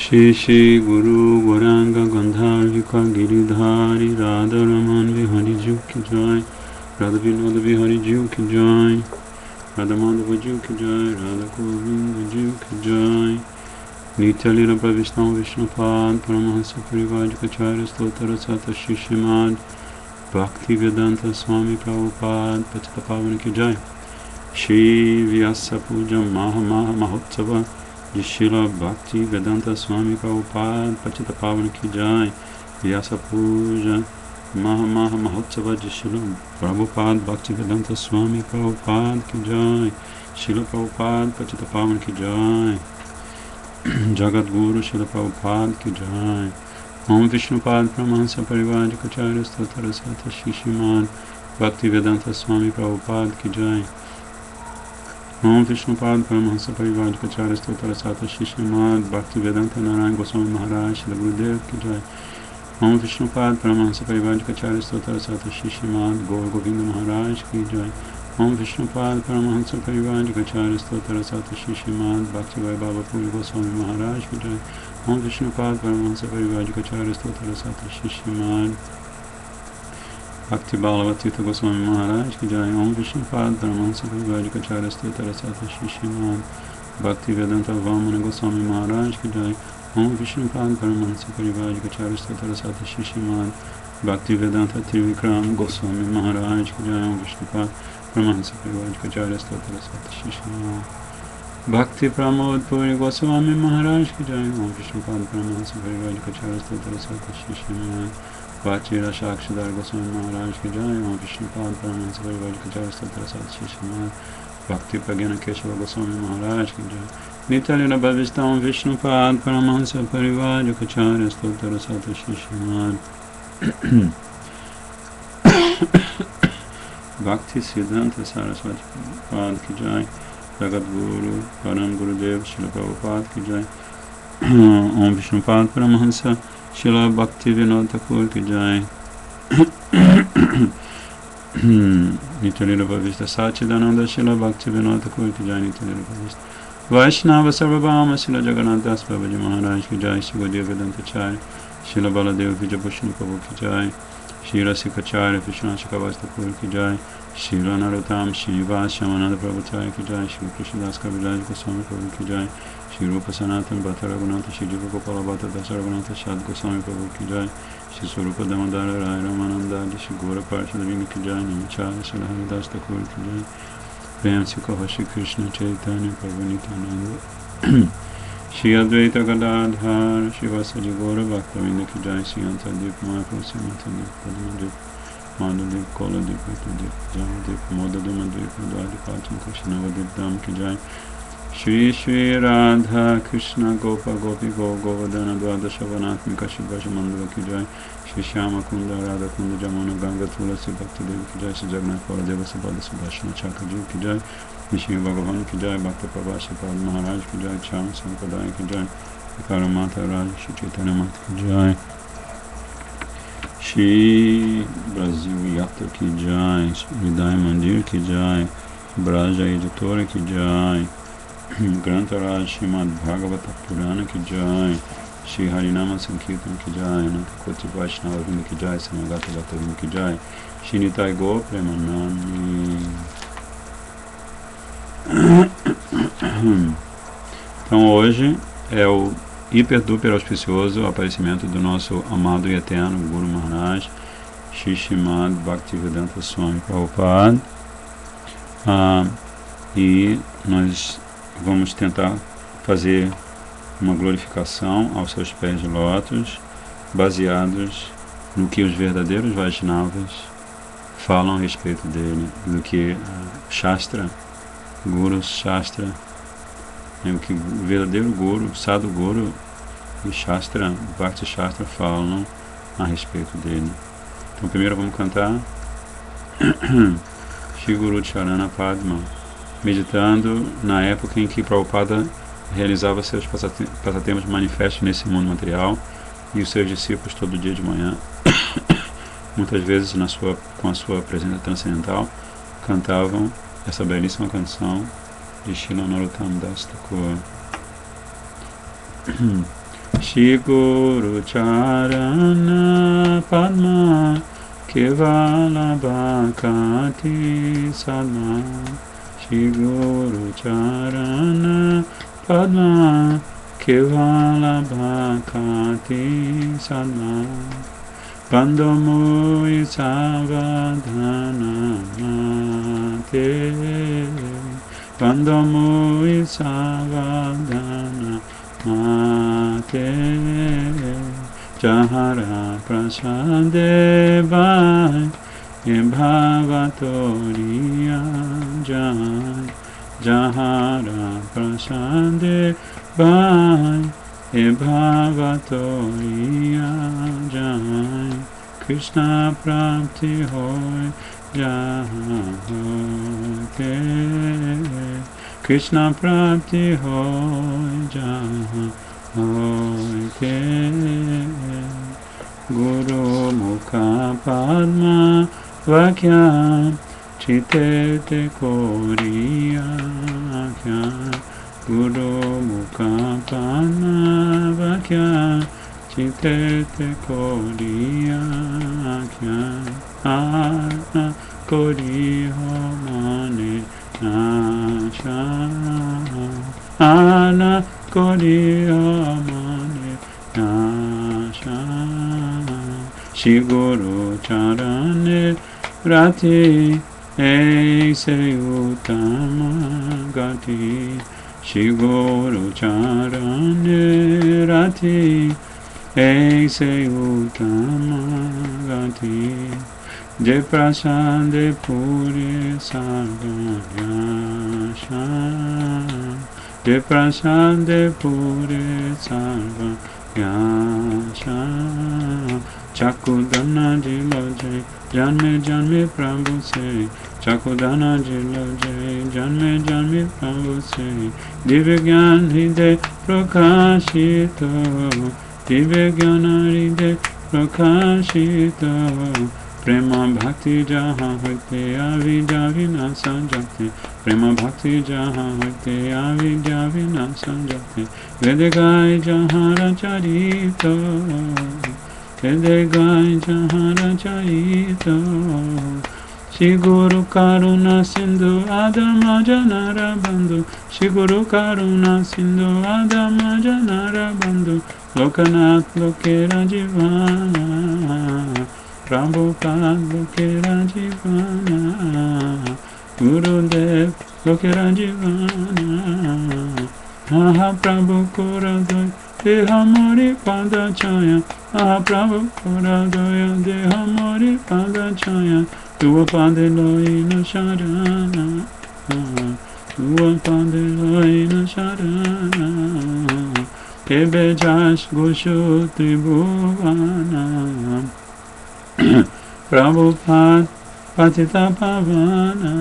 Shri Shri Guru Gauranga Gandharvika Giridhari Radharaman Vihari Ju Ki Jai, Radha Vinod Vihari Ju Ki Jai, Radha Madhava Ju Ki Jai, Radha Govinda Ju Ki Jai. Nitya Lila Pravishtam Vishnupad Paramahansa Parivajikacharya Stotara Sata Shri Srimad Bhakti Vedanta Swami Prabhupada Patita Pavana Ki Jai. Shri Vyasa Puja Maha Maha Mahotsava Shila Bhakti Vedanta Swami Prabhupada Patita Pavana Ki Jai. Vyasa Puja Maha Maha Mahotsava Shila Prabhupada Bhakti Vedanta Swami Prabhupada Ki Jai. Shila Prabhupada Patita Pavana Ki Jai. Jagat Guru Srila Prabhupada Ki Jai. Om Vishnupad Paramahansa Parivajikacharya Stotara Sata Shri Srimad Bhakti Vedanta Swami Prabhupada Ki Jai. Om Vishnupad Paramahansa Parivajikacharya Stotara Sata Shri Srimad Bhakti Vedanta Narayana Goswami Maharaj Srila Gurudev Ki Jai. Om Vishnupad Paramahansa Parivajikacharya Stotara Sata Shri Srimad Gaur Govinda Maharaj Ki Jai. Om Vishnupad Paramahansa Parivajikacharya Stotara Sata Shri Srimad Bhakti Vaibhava Puri Goswami Maharaj Ki Jai. Om Vishnupad Paramahansa Parivajikacharya Stotara Sata Shri Srimad Bhakti Balavatita Goswami Maharaj Ki Jai. Om Vishnupad Paramahansa Parivajikacharya Stotara Sata Shri Srimad Bhakti Vedanta Vamana Goswami Maharaj Ki Jai. Om Vishnupad Paramahansa Parivajikacharya Stotara Sata Shri Srimad Bhakti Vedanta Trivikram Goswami Maharaj Ki Jai. Om Vishnupad Paramahansa Parivajikacharya Stotara Sata Shri Srimad Bhakti Pramod Puri Goswami Maharaj Ki Jai. Om Vishnupad Paramahansa Parivajikacharya Stotara Sata Shri Srimad Bhakti Rasakshadhar Goswami Maharaj Ki Jai. Om Vishnupad Paramahansa Parivajikacharya Stotara Sata Shri Srimad Bhakti Pragyan Keshava Goswami Maharaj Ki Jai. Nitalila Bhavistam Vishnupad Paramahansa Parivajikacharya Stotara Sata Shri Srimad Bhakti Siddhanta Saraswati Prabhupada Ki Jai. Jagat Guru Param Gurudev Srila Prabhupada Ki Jai. Om Vishnupad Paramahansa Srila Bhakti Vinod Thakur Ki Jai. Nityalila Bhavista Sachidananda Srila Bhakti Vinod Thakur Ki Jai. Nityalila Bhavista Vaishnava Sarvabhama Srila Jagannath Das Babaji Maharaj Ki Jai. Sugadev Vedanta Chari Srila Baladev Vijabhushan Prabhu Ki Jai. Shira Sikacharya Vishwanath Chakravas Thakur Ki Jai. Shira Narottam Shiva Shamananda Prabhupada Ki Jai. Shri Krishnadas Kaviraj Goswami Prabhu Ki Jai. Shri Rupa Sanatan Bhatta Raghunatha Shri Jiva Gopala Bhatta Dasa Raghunatha Shad Goswami Prabhu Ki Jai. Shri Swarupa Damodara Rai Ramananda Shri Gora Parshadavini Ki Jai. Nimachara Shri Haridas Thakur Ki Jai. Prem Sikaha Shri Krishna Chaitanya Prabhu Nityananda Shri Advaita Gadadhar Shri Vasadi Gora Bhaktavinda Ki Jai. Shri Antadip Mahaprabhu Shri Antadip Padmadip Madhudip Koladip Utadip Jamadip Modadhumadip Udadip Atam Krishna Vadip Dham Ki Jai. Shri Shri Radha Krishna Gopa Gopi Go Govardhana Dvadashavanatmika Shri Brajamandala Ki Jai. Shri Shyama Kunda Radha Kunda Jamuna Ganga Tulasi Bhakti Devi Ki Jai. Shri Jagannath Baladeva Sabada Subhashana Chakraji Ki Jai. Shri Bhagavan Ki Jai. Bhakta Prabhashi Pad Maharaj Ki Jai. Cham Sampradaya Ki Jai. Vikara Mata Raj Shri Chaitanya Mata Ki Jai. Shri Brasil Yatra Ki Jai. Shri Hridaya Mandir Ki Jai. Braja Editora Ki Jai. Grantaraj Srimad Bhagavata Purana Ki Jai. Shri Harinama Sankirtan Ki Jai. Ananta Koti Vaishnava Vinda Ki Jai. Samagata Bhakta Vinda Ki Jai. Shri Nitai Go Premanani. Então hoje é o hiper duper auspicioso aparecimento do nosso amado e eterno Guru Maharaj Shri Srimad Bhaktivedanta Swami Prabhupada. E nós vamos tentar fazer uma glorificação aos seus pés de lótus, baseados no que os verdadeiros Vaishnavas falam a respeito dele, do que Shastra, Guru Shastra, o que o verdadeiro Guru, Sadhu Guru e Shastra, Bhakti Shastra falam a respeito dele. Então primeiro vamos cantar Shri Guru Charana Padma, meditando na época em que Prabhupada realizava seus passatempos manifestos nesse mundo material, e os seus discípulos todo dia de manhã, muitas vezes com a sua presença transcendental, cantavam essa belíssima canção de Srila Narottam Das Thakur. Shri Guru Charana Padma Kevala Bhakati Sadma Shri Guru Charana Padma Kevala Bhakati Sadma Bandamui Savadhana Mate Bandamui Savadhana Mate Jahara Prasade Vai Bhavatoriya Jai Jahara Prasade Vai Bhavatoriya Jai Krishna Prapti Hoy Jai Krishna Prapti Hoy Jai Guru Mukha Padma Vakya Chitete Koriya Guru Mukha Padma Vakya Chitete Koriya Ana Koriho Mane Nasha Ana Koriho Mane Nasha Shri Guru Charane Rati Aise Uttama Gati Shri Guru Charane Rati Aise Uttama Gati Jai Prasade Puri Sarvayasha Jai Prasade Puri Sarvayasha Chakudana Jilo Jai Janme Janme Prabhu Se Chakudana Jilo Jai Janme Janme Prabhu Se Divya Gyan Hide Prakashito Divya Gyana Hide Prakashito Prema Bhakti Jaha Hote Avidya Vinasa Jate Prema Bhakti Jaha Hote Avidya Vinasa Jate Vedegai Jahara Charito Vedegai Jahara Charito Shri Guru Karuna Sindhu Adama Janara Bandhu Shri Guru Karuna Sindhu Adama Janara Bandhu Lokanath Lokera Jivana Prabhupada Lokera Jivana Gurudev Lokera Jivana Mahaprabhu Kuradoy Deha Mori Pada Chaya Mahaprabhu Kuradoy Deha Mori Pada Chaya Tua Pade Loina Sharana Tua Pade Loina Sharana Kebe Jash Goshu Tribhuvana Prabhupada Patita Pavana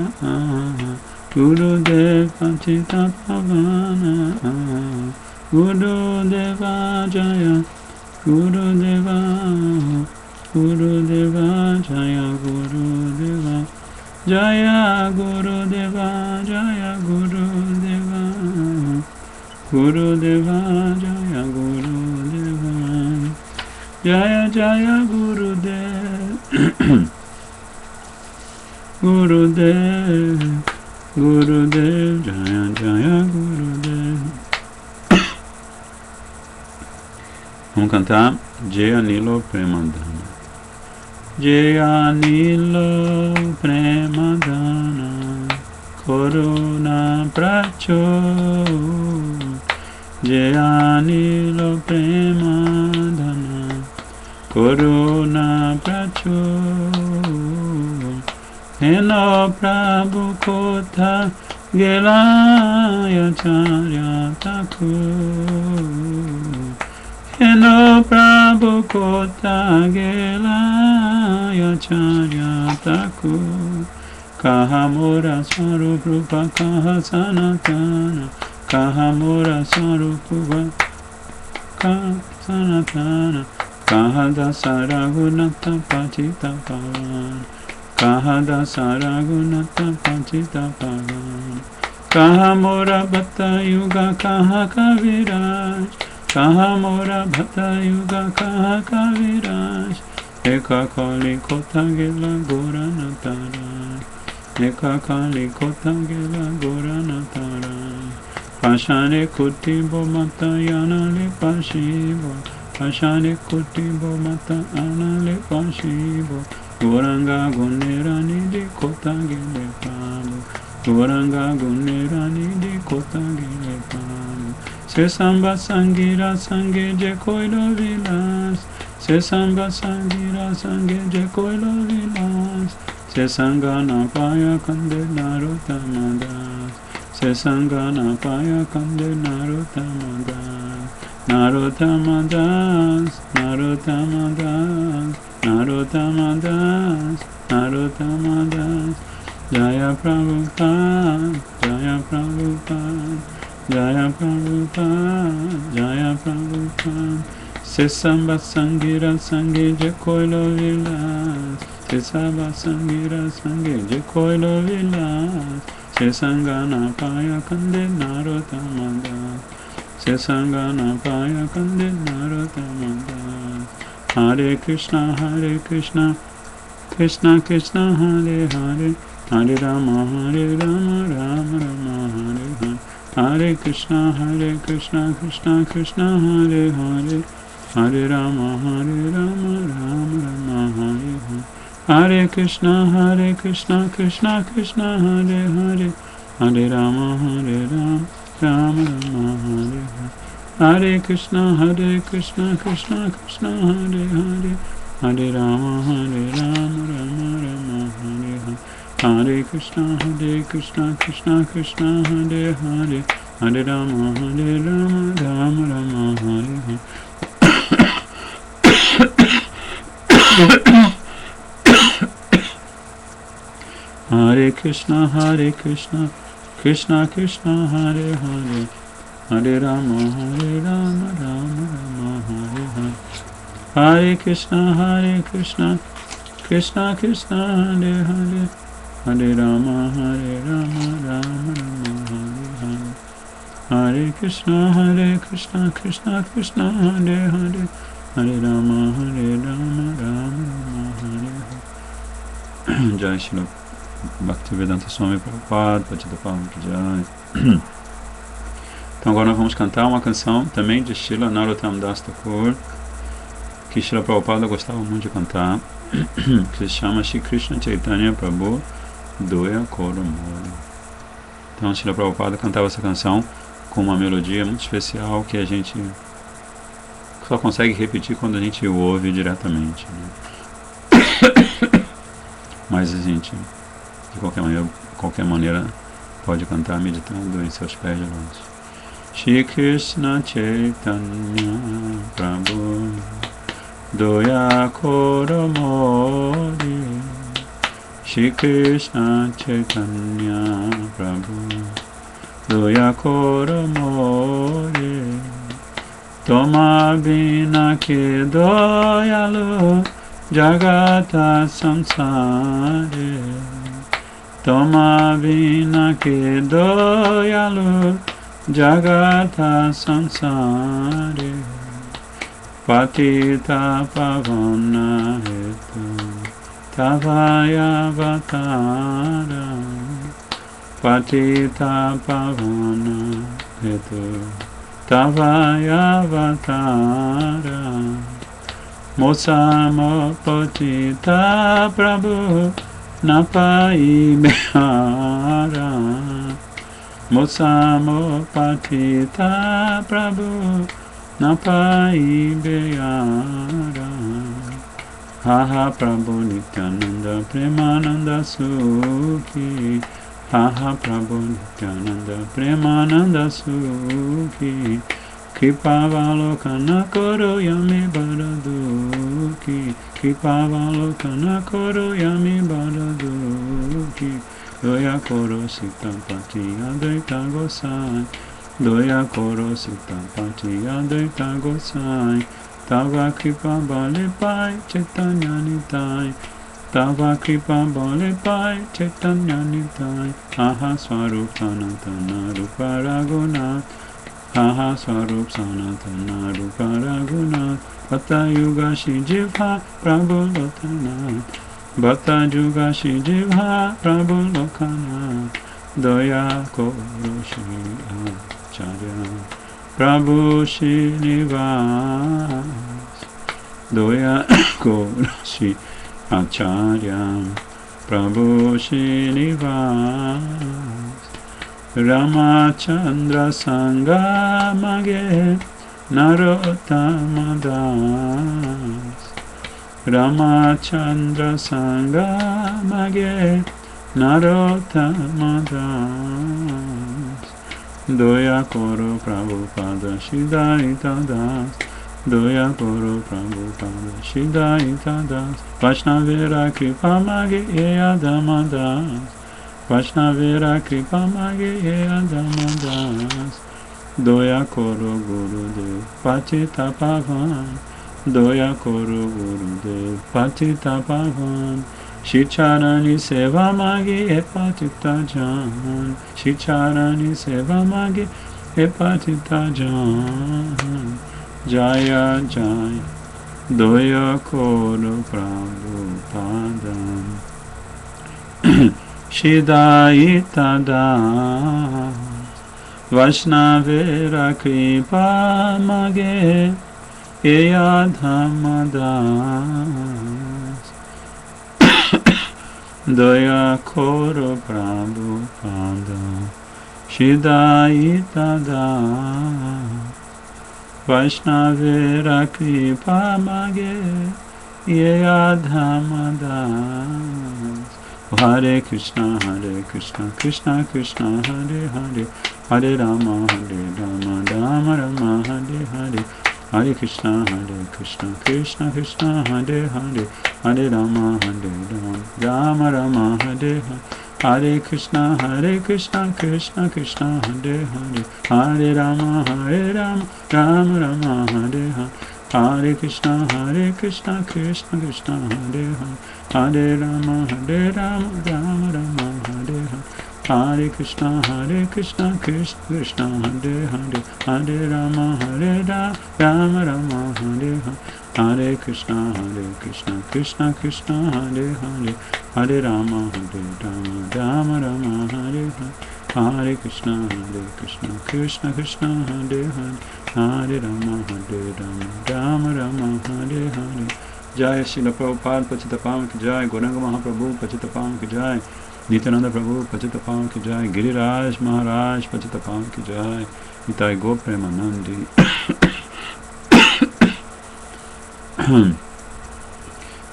Gurudev Patita Pavana Gurudeva Jaya Gurudeva Gurudeva Jaya Gurudeva Jaya Gurudeva Jaya Gurudeva Gurudeva Jaya Gurudeva Jaya Jaya Gurudev Gurudev Gurudev Jaya Jaya Gurudev. Vamos cantar Jai Anilo Premadana. Jai Anilo Premadana Corona Pracho Jai Anilo Premadana Corona Pracho Heno Prabhu Kotha Gelaya Charya Thakur Heno Prabhu Kotha Gelaya Charya Thakur Kaha Mora Swarup Rupa Kaha Sanatana Kaha Mora Swarup Rupa Kaha Sanatana Kaha Dasa Raghunatha Pachita Pavan Kaha Dasa Raghunatha Pachita Pavan Kaha Mora Bhatta Yuga Kaha Kaviraj kaha mora bhata yuga kaha kaviraj, eka kali kota gela gora natarai, eka kali kota gela gora natarai, pashane kutibo mata yanale pashibo, pashane kutibo mata anale pashibo, goranga gunerani di kota gele pabo, goranga gunerani di kota gele pabo, se samba sangira sange je koilo vilas, se samba sangira sange je koilo vilas, se sangana paya kande narotamadas, se sangana paya kande narotamadas, narotamadas, narotamadas, narotamadas, narotamadas, Jaya Prabhupada, Jaya Prabhupada, Jaya Prabhupada, Jaya Prabhupada, se samba sangira sange je koilo vilas, se samba sangira sange je koilo vilas, se sangana paya kande narotamadas, se sangana paya kande narotamadas. Hare Krishna, Krishna Krishna, Hare Hare, Hare Rama, Rama Rama, Hare Hare. Hare Krishna, Krishna Krishna, Hare Hare, Hare Rama, Rama Rama, Hare Hare. Hare Krishna, Krishna Krishna, Hare Hare, Hare Rama, Rama Rama, Hare Hare. Hare Krishna, Krishna Krishna, Hare Hare, Hare Rama, Rama Rama, Hare Hare. Hare Krishna, Krishna Krishna, Hare Hare, Hare Rama, Rama Rama, Hare Hare. Hare Krishna, Krishna Krishna, Hare Hare, Hare Rama, Rama Rama, Hare Hare. Hare Krishna, Krishna Krishna, Hare Hare, Hare Rama, Rama Rama, Hare Hare. Hare Krishna, Krishna Krishna, Hare Hare, Hare Rama, Rama Rama, Hare Hare. Jai Shri Bhaktivedanta Swami Prabhupada, Patita Palma Jai. Então agora nós vamos cantar uma canção também de Srila Narottam Das Thakur, que Srila Prabhupada gostava muito de cantar, que se chama Shri Krishna Chaitanya Prabhu Doya Koromori. Então Srila Prabhupada cantava essa canção com uma melodia muito especial que a gente só consegue repetir quando a gente o ouve diretamente, né? Mas a gente, de qualquer maneira, pode cantar meditando em seus pés de luz. Shri Krishna Chaitanya Prabhu Doya Koromori, Shri Krishna Chaitanya Prabhu Doya Koromori, Toma bina ke doyalu Jagata samsare, Toma bina ke doyalu Jagata samsare, Patita pavana hetu Tavaya vatara, Patita pavana hetu Tavaya vatara, Mosamo patita prabhu Napai mehara, Mosamo patita prabhu Napai beyara. Haha Prabhu Nityananda Premananda Sukhi, Haha Prabhu Nityananda Premananda Sukhi, Kripavalokana Koro Yami Baraduki, Kripavalokana Koro Yami Baraduki, Doya Koro Sitapati Advaita Gosai, Doya Koro Sitapati Advaita Gosai, Tava Kripa Bale Pai Chaitanya Nitai, Tava Kripa Bale Pai Chaitanya Nitai, Aha Swarupanatana Rupa Raghunath, Aha Swarup Sanatana Rupa Raghunatha Bhata Yuga Shijivha Prabhu Lokanath Bhata Yuga Shijivha Prabhu Lokanath Doya Koro Shri Acharya Prabhu Srinivas Doya Koro Shri Acharya Prabhu Srinivas Ramachandra Sangha Mage Narottama Das Ramachandra Sangha Mage Narottama Das Doya Koro Prabhupada Siddhartha Das Doya Koro Prabhupada Siddhartha Das Vaishnavera Kripa Mage Yadama Das Vaishnavera Kripa Mage Adamadas Doya Koro Gurudev Patita Pavan Doya Koro Gurudev Patita Pavan Shicharani Seva Mage Epatita Jan Shicharani Seva Mage Epatita Jan Jaya Jaya Doya Koro Prabhupada Siddhartha Das Vaishnavera Kripa Mage Yadama Das Doya Koro Prabhupada Siddhartha Das Vaishnavera Kripa Mage Yadama Das Hare Krishna, Krishna Krishna, Hare Hare, Hare Rama, Rama Rama, Hare Hare, Hare Krishna, Krishna Krishna, Hare Hare, Hare Rama, Rama Rama, Hare Hare, Hare Krishna, Krishna Krishna, Hare Hare, Hare Rama, Rama Rama, Hare Hare, Hare Krishna, Krishna Krishna, Hare Hare, Hare Rama, Rama Rama, Hare Hare, Hare Krishna, Krishna Krishna, Hare Hare, Hare Rama, Rama Rama, Hare Hare, Hare Krishna, Krishna Krishna, Hare Hare, Hare Rama, Rama Rama, Hare Hare, Hare Krishna, Krishna Krishna, Hare Hare, Hare Rama, Rama Rama, Hare Hare. Jai Srila Prabhupada Pachita Pavan Ki Jai, Gauranga Mahaprabhu Pachita Pavan Ki Jai, Nityananda Prabhu Pachita Pavan Ki Jai, Giriraj Maharaj Pachita Pavan Ki Jai, Nitai Go Premanandi.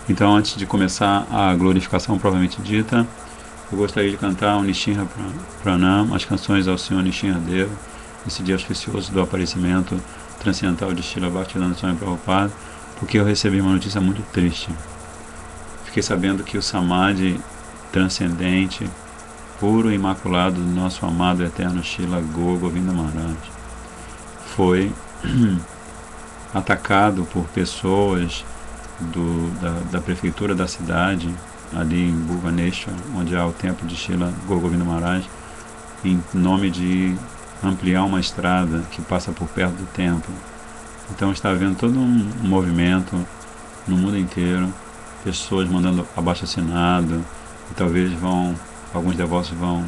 Então, antes de começar a glorificação propriamente dita, eu gostaria de cantar o Nishinra Pranam, as canções ao Senhor Nishinra Deva, esse dia auspicioso do aparecimento transcendental de Srila Bhaktivedanta Swami Prabhupada, porque eu recebi uma notícia muito triste. Fiquei sabendo que o Samadhi transcendente, puro e imaculado do nosso amado eterno Srila Gaura Govinda Maharaj foi atacado por pessoas da prefeitura da cidade, ali em Bhubaneswar, onde há o templo de Srila Gaura Govinda Maharaj, em nome de ampliar uma estrada que passa por perto do templo. Então está havendo todo um movimento no mundo inteiro, pessoas mandando abaixo-assinado, e talvez alguns devotos vão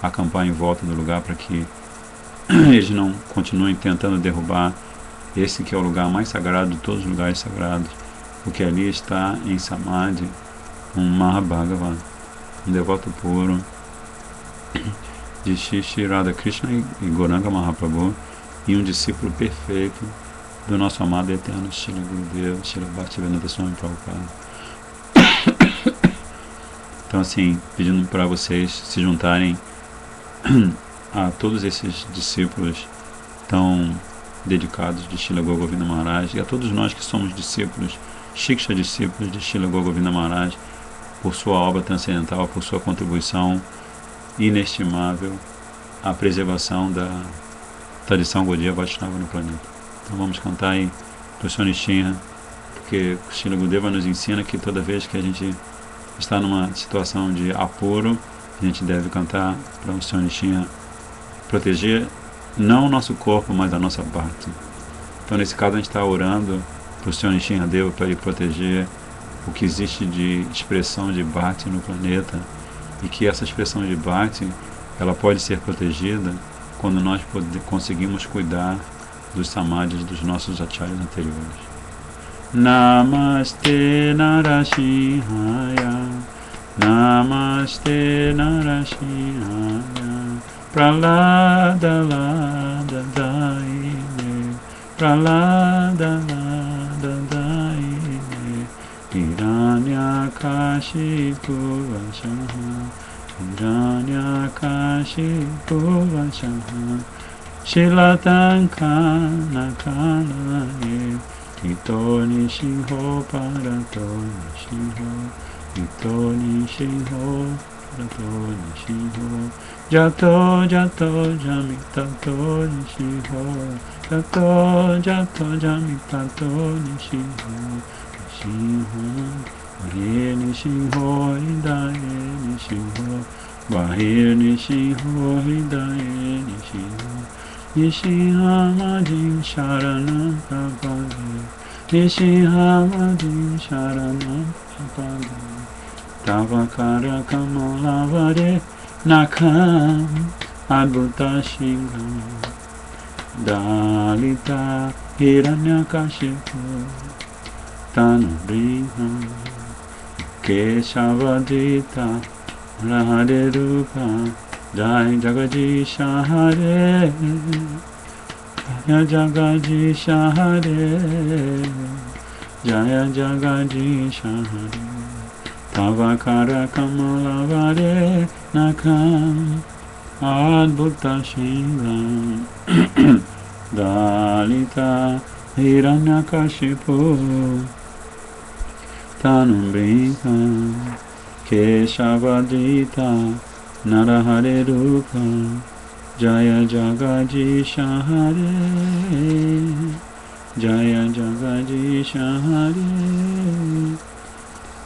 acampar em volta do lugar para que eles não continuem tentando derrubar esse que é o lugar mais sagrado de todos os lugares sagrados, porque ali está em Samadhi um Mahabhagavan, um devoto puro de Shri Radhakrishna e Gauranga Mahaprabhu, e um discípulo perfeito do nosso amado e eterno Srila Gurudeva, Srila Bhaktivedanta Swami Prabhupada. Então, assim, pedindo para vocês se juntarem a todos esses discípulos tão dedicados de Srila Gaura Govinda Maharaj, e a todos nós que somos discípulos, Shiksha discípulos de Srila Gaura Govinda Maharaj, por sua obra transcendental, por sua contribuição inestimável à preservação da tradição Gaudiya Vaishnava no planeta. Então vamos cantar aí do Senhor Nishinra, porque Srila Gurudeva nos ensina que toda vez que a gente está numa situação de apuro, a gente deve cantar para o Senhor Nishinra proteger não o nosso corpo, mas a nossa bhakti. Então, nesse caso, a gente está orando para o Senhor Nrsimhadeva para ele proteger o que existe de expressão de bhakti no planeta, e que essa expressão de bhakti ela pode ser protegida quando nós conseguimos cuidar dos samadhis dos nossos acharyas anteriores. Namaste Narashinhaya, Namaste Narashinhaya, Pralada Lada Daine, Pralada Lada Daine, Hiranyakashipu Vashaha, Hiranyakashipu Vashaha, Shilatankana Kanaye, Ito Nishinho Parato Nishinho, Ito Nishinho Parato Nishinho, Jato Jato Jamitato Nishinho, Jato Jato Jamitato Nishinho, Nishinho, Bahir Nishinho, Hidaye Nishinho, Bahir Nishinho, Hidaye Nishinho, Nishinhamadin Sharanam Prapade, Nishinhamadin Sharanam Prapade, Tavakara Kamalavare Nakam Adbhuta Shingam, Dalita Hiranyakashipu Tanubrinham, Keshavadita Rahade Rupa, Jai Jagadisha Hare, Jaya Jagadisha Hare, Jaya Jagadisha Hare, Tavakara Kamalavare Nakam Adbhuta Shingam, Dalita Hiranyakashipu Tanubrinham, Keshavadita Narahare Rupa, Jaya Jagadisha Hare, Jaya Jagadisha Hare,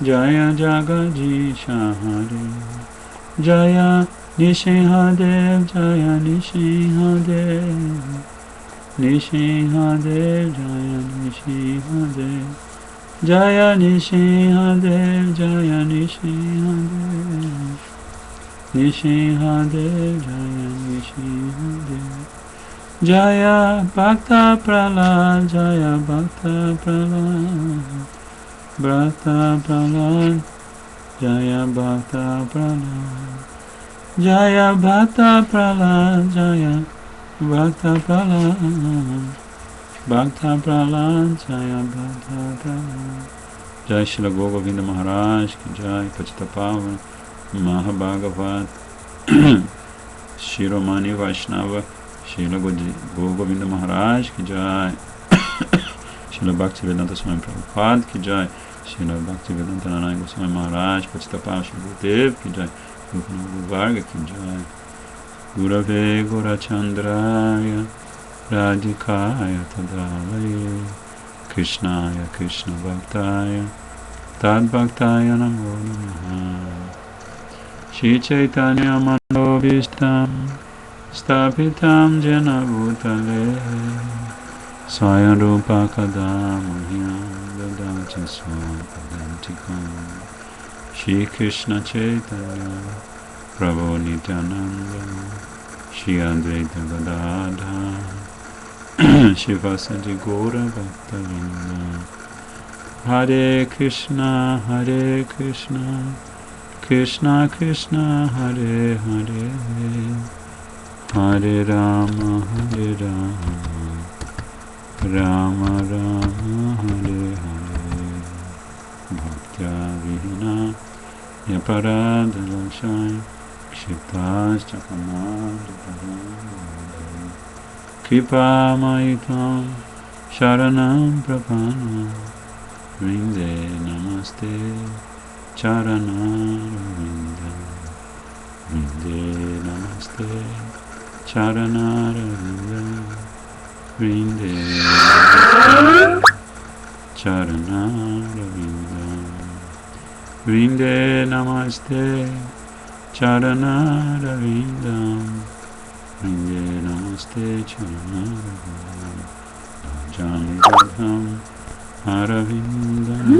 Jaya Jagadisha Hare, Jaya Nishinhadev, Jaya Nishinhadev, Nishinhadev, Jaya Nishinhadev, Jaya Nishinhadev, Jaya Nishinhadev, Nishinhadev, Jaya Nishinhadev, Jaya Bhakta Prahlad, Jaya Bhakta Prahlad, Bhakta Prahlad, Jaya Bhakta Prahlad, Jaya Bhakta Prahlad, Jaya Bhakta Prahlad, Bhakta Prahlad, Jaya Bhakta Prahlad. Jai Shila Govinda Maharaj, Jai Patita Pavana Mahabhagavat Shiromani Vaishnava Shila Govinda Maharaj ki Jai, Shila Bhaktivedanta Swami Prabhupada ki Jai, Shila Bhaktivedanta Narayana Goswami Maharaj, Patita Pavana Shri Gurudev ki Jai, Guru Varga ki Jai, Gurave Gurachandraya Radhikaya Tadavaye Krishnaya Krishna Bhaktaya Tad Bhaktaya Namo Namaha. Shri Chaitanya Manobishtam Stapitam Jena Bhutale Swayam Rupa Kadamahyam Dadati Swapadantikam. Shri Krishna Chaitanya Prabhu Nityananda Shri Advaita Gadadhar Shivasati Gaura Bhaktavinda. Hare Krishna Krishna Krishna Hare Hare, Hare Rama Rama Rama Hare Hare. Bhaktya Vihina Yaparadalashai Kshitas Chakamad Kripa Maitam Sharanam Prapanam Vrinde Namaste Charanaravinda, Vrinde Namaste Charanaravinda, Vrinde Namaste Charanaravinda, Vrinde Namaste Charanaravinda, Ringe namaste charanam Jani radham Aravindam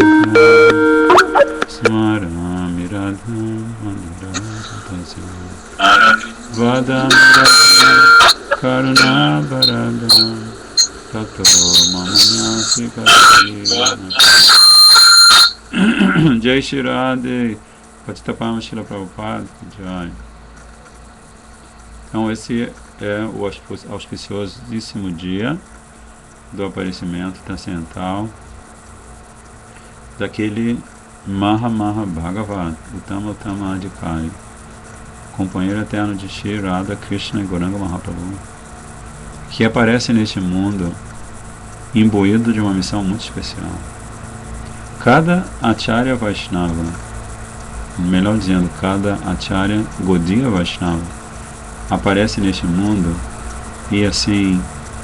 Smarami radham Manirajatasya Vadam radham Karuna baradam Tato mamanyasi karina Jai Shri Radhe Patitapama Srila Prabhupada Jai. Então esse é o auspiciosíssimo dia do aparecimento transcendental daquele Maha Bhagavat, Uttama Adhikari, companheiro eterno de Shri Radha Krishna e Gauranga Mahaprabhu, que aparece neste mundo imbuído de uma missão muito especial. Cada Acharya Vaishnava, melhor dizendo, cada Acharya Gaudiya Vaishnava, aparece neste mundo e assim,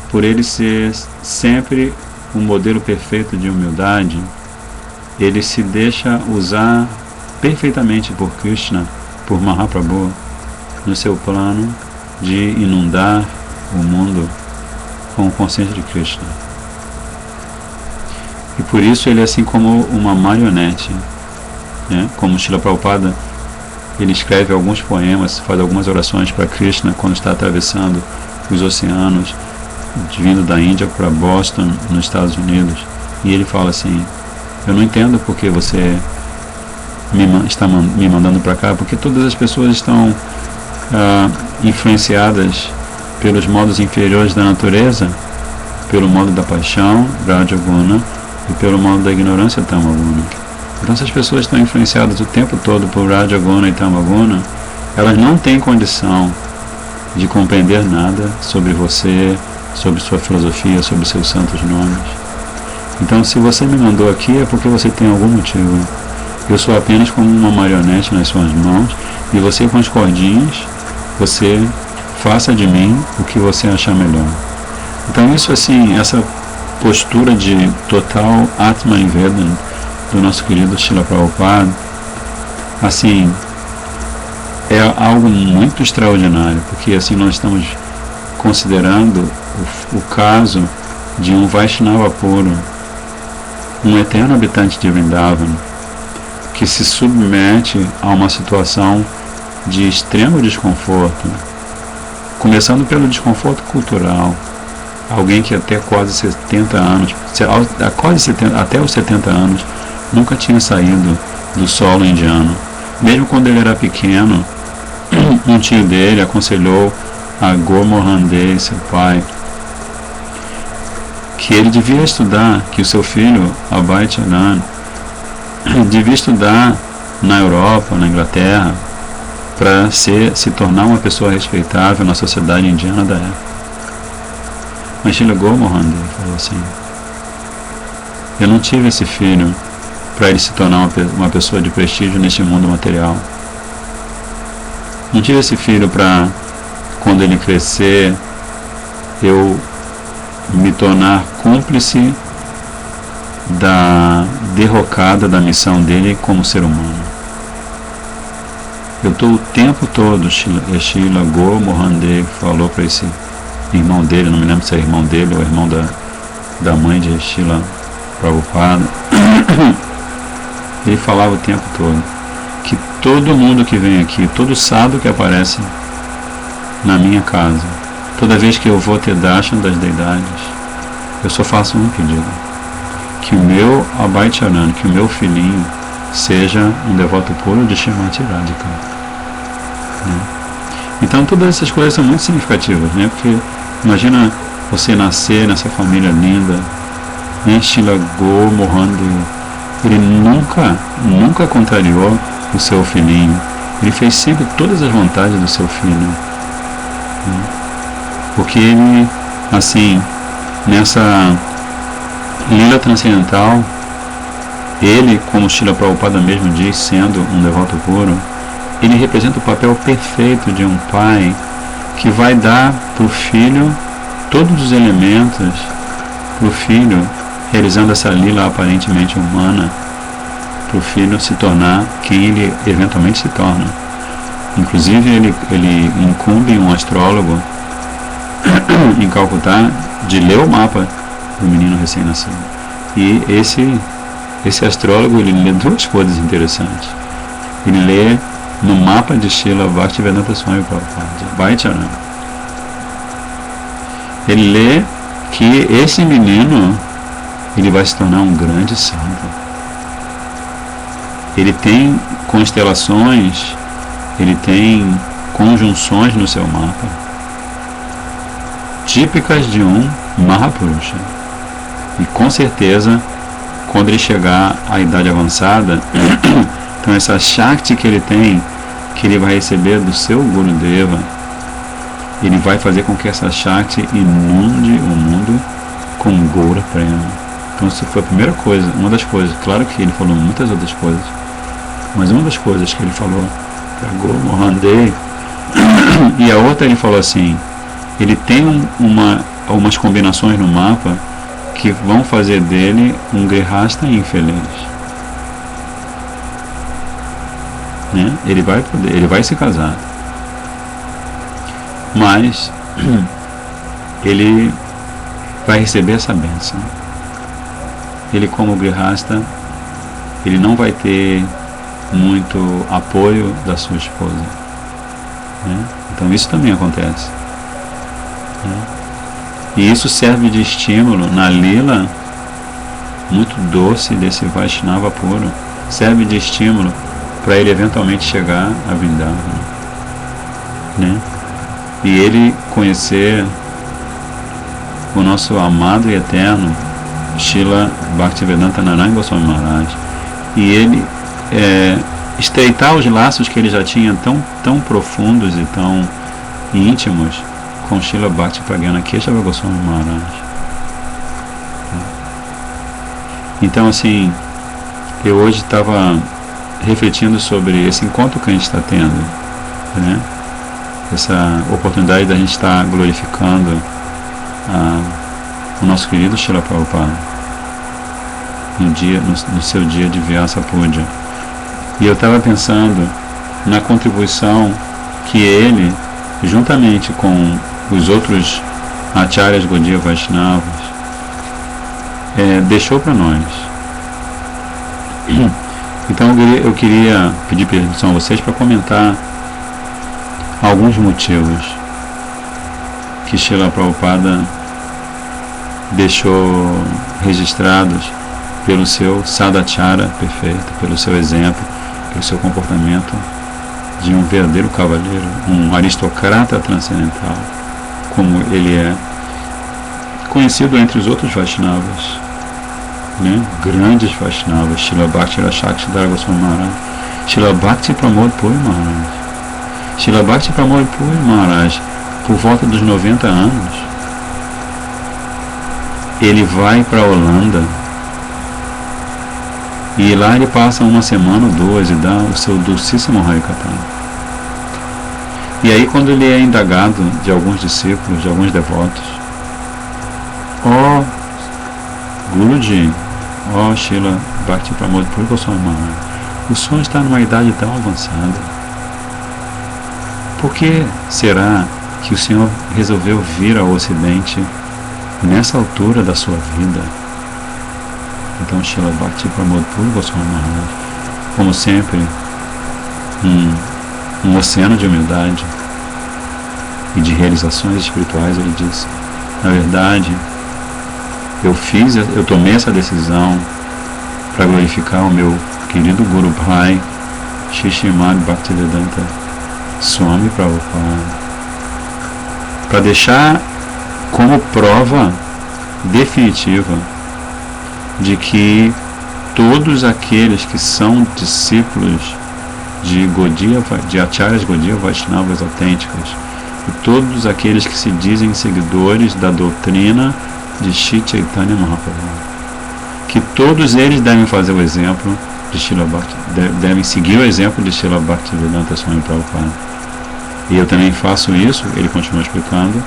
por ele ser sempre um modelo perfeito de humildade, ele se deixa usar perfeitamente por Krishna, por Mahaprabhu, no seu plano de inundar o mundo com o consciência de Krishna. E por isso ele é assim como uma marionete, né? Como Srila Prabhupada, ele escreve alguns poemas, faz algumas orações para Krishna quando está atravessando os oceanos, vindo da Índia para Boston, nos Estados Unidos, e ele fala assim: eu não entendo porque você está me mandando para cá, porque todas as pessoas estão influenciadas pelos modos inferiores da natureza, pelo modo da paixão, Rajaguna, e pelo modo da ignorância, Tamaguna. Então, se as pessoas estão influenciadas o tempo todo por Rajaguna e Tamaguna, elas não têm condição de compreender nada sobre você, sobre sua filosofia, sobre seus santos nomes. Então, se você me mandou aqui, é porque você tem algum motivo. Eu sou apenas como uma marionete nas suas mãos, e você com as cordinhas, você faça de mim o que você achar melhor. Então, isso assim, essa postura de total Atma Nivedan do nosso querido Srila Prabhupada, assim, é algo muito extraordinário, porque assim nós estamos considerando o caso de um Vaishnava puro, um eterno habitante de Vrindavan, que se submete a uma situação de extremo desconforto, começando pelo desconforto cultural. Alguém que até quase 70 anos, até os 70 anos, nunca tinha saído do solo indiano. Mesmo quando ele era pequeno, um tio dele aconselhou a Gomohan Dey, seu pai, que ele devia estudar, que o seu filho, Abhay Charan, devia estudar na Europa, na Inglaterra, para se tornar uma pessoa respeitável na sociedade indiana da época. Mas Srila Gomohan Dey falou assim: eu não tive esse filho para ele se tornar uma pessoa de prestígio neste mundo material. Não tive esse filho para, quando ele crescer, eu me tornar cúmplice da derrocada da missão dele como ser humano. Eu estou o tempo todo, Srila Gomohan Dey falou para esse irmão dele, não me lembro se é irmão dele ou irmão da mãe de Srila Prabhupada. Ele falava o tempo todo que todo mundo que vem aqui, todo sábado que aparece na minha casa, toda vez que eu vou ter darshan das deidades, eu só faço um pedido: que o meu Abhay Charan, que o meu filhinho seja um devoto puro de Srimati Radhika, né? Então todas essas coisas são muito significativas, né? Porque imagina você nascer nessa família linda, né? Srila Gomohan Dey, ele nunca contrariou o seu filhinho. Ele fez sempre todas as vontades do seu filho, né? Porque ele, assim, nessa lila transcendental, ele, como Srila Prabhupada mesmo diz, sendo um devoto puro, ele representa o papel perfeito de um pai que vai dar para o filho todos os elementos para o filho, realizando essa lila aparentemente humana, para o filho se tornar quem ele eventualmente se torna. Inclusive ele incumbe um astrólogo em Calcutá, de ler o mapa do menino recém-nascido. E esse astrólogo, ele lê duas coisas interessantes. Ele lê no mapa de Srila Bhaktivedanta Swami Prabhupada, Bhaicharan. Ele lê que esse menino, ele vai se tornar um grande santo. Ele tem constelações, ele tem conjunções no seu mapa, típicas de um Mahapurusha. E com certeza, quando ele chegar à idade avançada, então essa Shakti que ele tem, que ele vai receber do seu Gurudeva, ele vai fazer com que essa Shakti inunde o mundo com Gaura Prema. Então isso foi a primeira coisa, uma das coisas. Claro que ele falou muitas outras coisas, mas uma das coisas que ele falou para Gaura Mohan Dey, e a outra ele falou assim, ele tem umas combinações no mapa que vão fazer dele um grihasta infeliz. Né? Ele vai se casar, mas ele vai receber essa bênção. Ele, como grihasta, ele não vai ter muito apoio da sua esposa. Né? Então isso também acontece. Né? E isso serve de estímulo na lila muito doce desse Vaishnava puro. Serve de estímulo para ele eventualmente chegar a Vrindavan. Né? E ele conhecer o nosso amado e eterno Srila Bhaktivedanta Narayana Goswami Maharaj. E ele estreitar os laços que ele já tinha tão profundos e tão íntimos com Srila Bhakti Pragyana Keshava Goswami Maharaj. Então, assim, eu hoje estava refletindo sobre esse encontro que a gente está tendo, né? Essa oportunidade da gente estar glorificando o nosso querido Srila Prabhupada no seu dia de Vyasa Puja. E eu estava pensando na contribuição que ele, juntamente com os outros Acharyas Gaudiya Vaishnavas, deixou para nós. Então eu queria pedir permissão a vocês para comentar alguns motivos que Srila Prabhupada deixou registrados pelo seu sadachara perfeito, pelo seu exemplo, pelo seu comportamento de um verdadeiro cavaleiro, um aristocrata transcendental, como ele é conhecido entre os outros Vaishnavas, né? Grandes Vaishnavas, Srila Bhakti Rakshakshidhara Goswami Maharaj, Srila Bhakti Pramod Puri Maharaj. Srila Bhakti Pramod Puri Maharaj, por volta dos 90 anos, ele vai para a Holanda e lá ele passa uma semana ou duas e dá o seu dulcíssimo Harikatha. E aí, quando ele é indagado de alguns discípulos, de alguns devotos, Guruji, Srila Bhakti Pramod Puri Goswami Maharaj, o senhor está numa idade tão avançada. Por que será que o senhor resolveu vir ao Ocidente nessa altura da sua vida? Então Srila Bhakti Pramod Puri Goswami Maharaj, como sempre, um oceano de humildade e de realizações espirituais, ele disse: na verdade, eu tomei essa decisão para glorificar o meu querido Guru Bhai, Shri Srimad Bhaktivedanta Swami Prabhupada, para deixar como prova definitiva de que todos aqueles que são discípulos de Acharyas Gaudiya Vaishnavas autênticas, e todos aqueles que se dizem seguidores da doutrina de Shri Chaitanya Mahaprabhu, que todos eles devem fazer o exemplo de Srila Bhakti, devem seguir o exemplo de Srila Bhaktivedanta Swami Prabhupada. E eu também faço isso, ele continua explicando,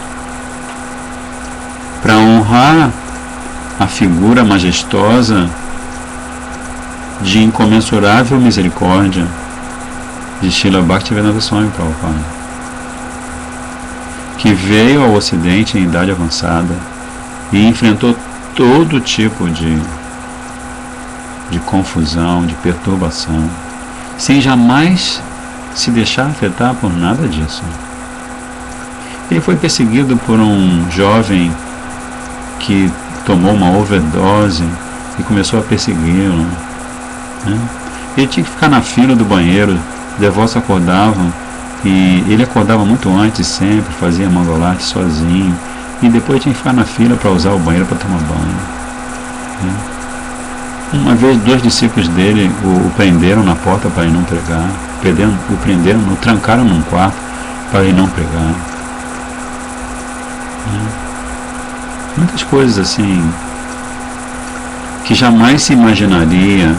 para honrar a figura majestosa de incomensurável misericórdia de Srila Bhaktivedanta Swami Prabhupada. que veio ao Ocidente em idade avançada e enfrentou todo tipo de confusão, de perturbação, sem jamais se deixar afetar por nada disso. Ele foi perseguido por um jovem que tomou uma overdose e começou a persegui-lo, né? Ele tinha que ficar na fila do banheiro, os devotos acordavam e ele acordava muito antes sempre, fazia mangolate sozinho e depois tinha que ficar na fila para usar o banheiro para tomar banho, né? Uma vez 2 discípulos dele o prenderam na porta para ele não pregar, o trancaram num quarto para ele não pregar. Muitas coisas assim que jamais se imaginaria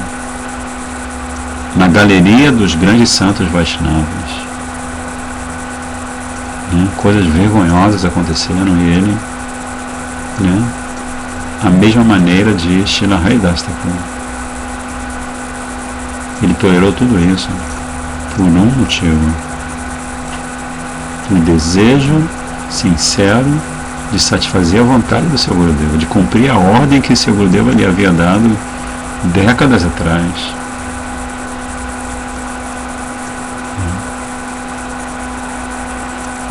na galeria dos grandes santos Vaishnavas, né? Coisas vergonhosas aconteceram e ele, né? A mesma maneira de Srila Haridas Thakur, ele tolerou tudo isso por um motivo: o desejo sincero de satisfazer a vontade do seu Gurudeva, de cumprir a ordem que seu Gurudeva lhe havia dado décadas atrás.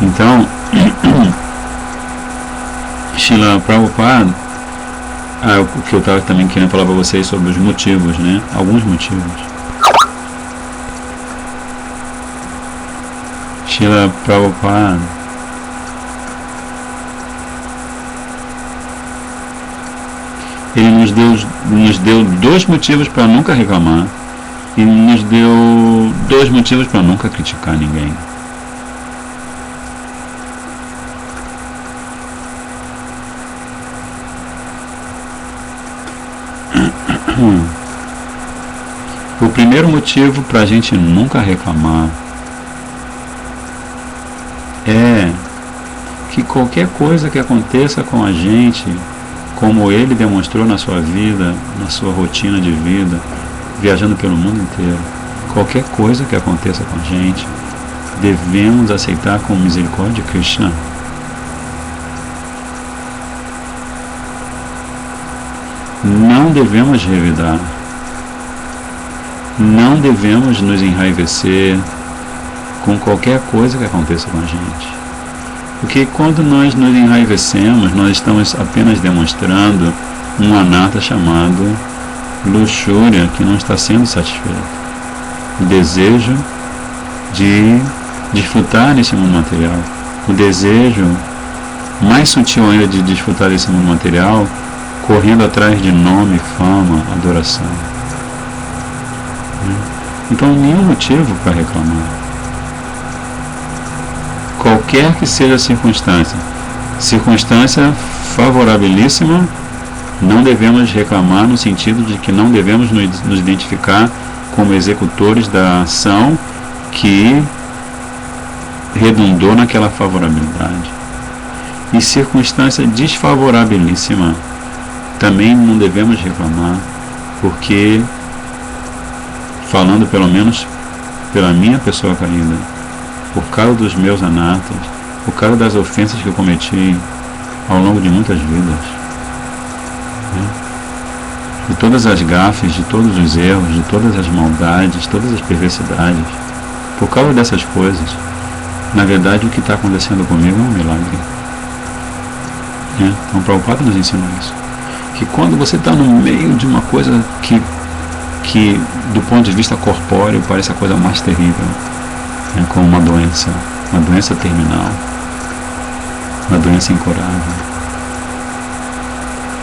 Então, Srila Prabhupada, o que eu estava também querendo falar para vocês sobre os motivos, né? Alguns motivos. Srila Prabhupada ele nos deu 2 motivos para nunca reclamar e nos deu 2 motivos para nunca criticar ninguém. O primeiro motivo para a gente nunca reclamar é que qualquer coisa que aconteça com a gente, como ele demonstrou na sua vida, na sua rotina de vida, viajando pelo mundo inteiro, qualquer coisa que aconteça com a gente, devemos aceitar com misericórdia de Krishna. Não devemos revidar, não devemos nos enraivecer com qualquer coisa que aconteça com a gente. Porque quando nós nos enraivecemos, nós estamos apenas demonstrando um anatta chamado luxúria, que não está sendo satisfeito. O desejo de desfrutar nesse mundo material. O desejo mais sutil ainda de desfrutar desse mundo material, correndo atrás de nome, fama, adoração. Então, nenhum motivo para reclamar. Qualquer que seja a circunstância favorabilíssima, não devemos reclamar no sentido de que não devemos nos identificar como executores da ação que redundou naquela favorabilidade. E circunstância desfavorabilíssima, também não devemos reclamar, porque, falando pelo menos pela minha pessoa caída, por causa dos meus anatas, por causa das ofensas que eu cometi ao longo de muitas vidas, né? De todas as gafes, de todos os erros, de todas as maldades, todas as perversidades, por causa dessas coisas, na verdade o que está acontecendo comigo é um milagre, né? Então, Prabhupada nos ensinou isso, que quando você está no meio de uma coisa que do ponto de vista corpóreo parece a coisa mais terrível, né, como uma doença terminal, uma doença incurável,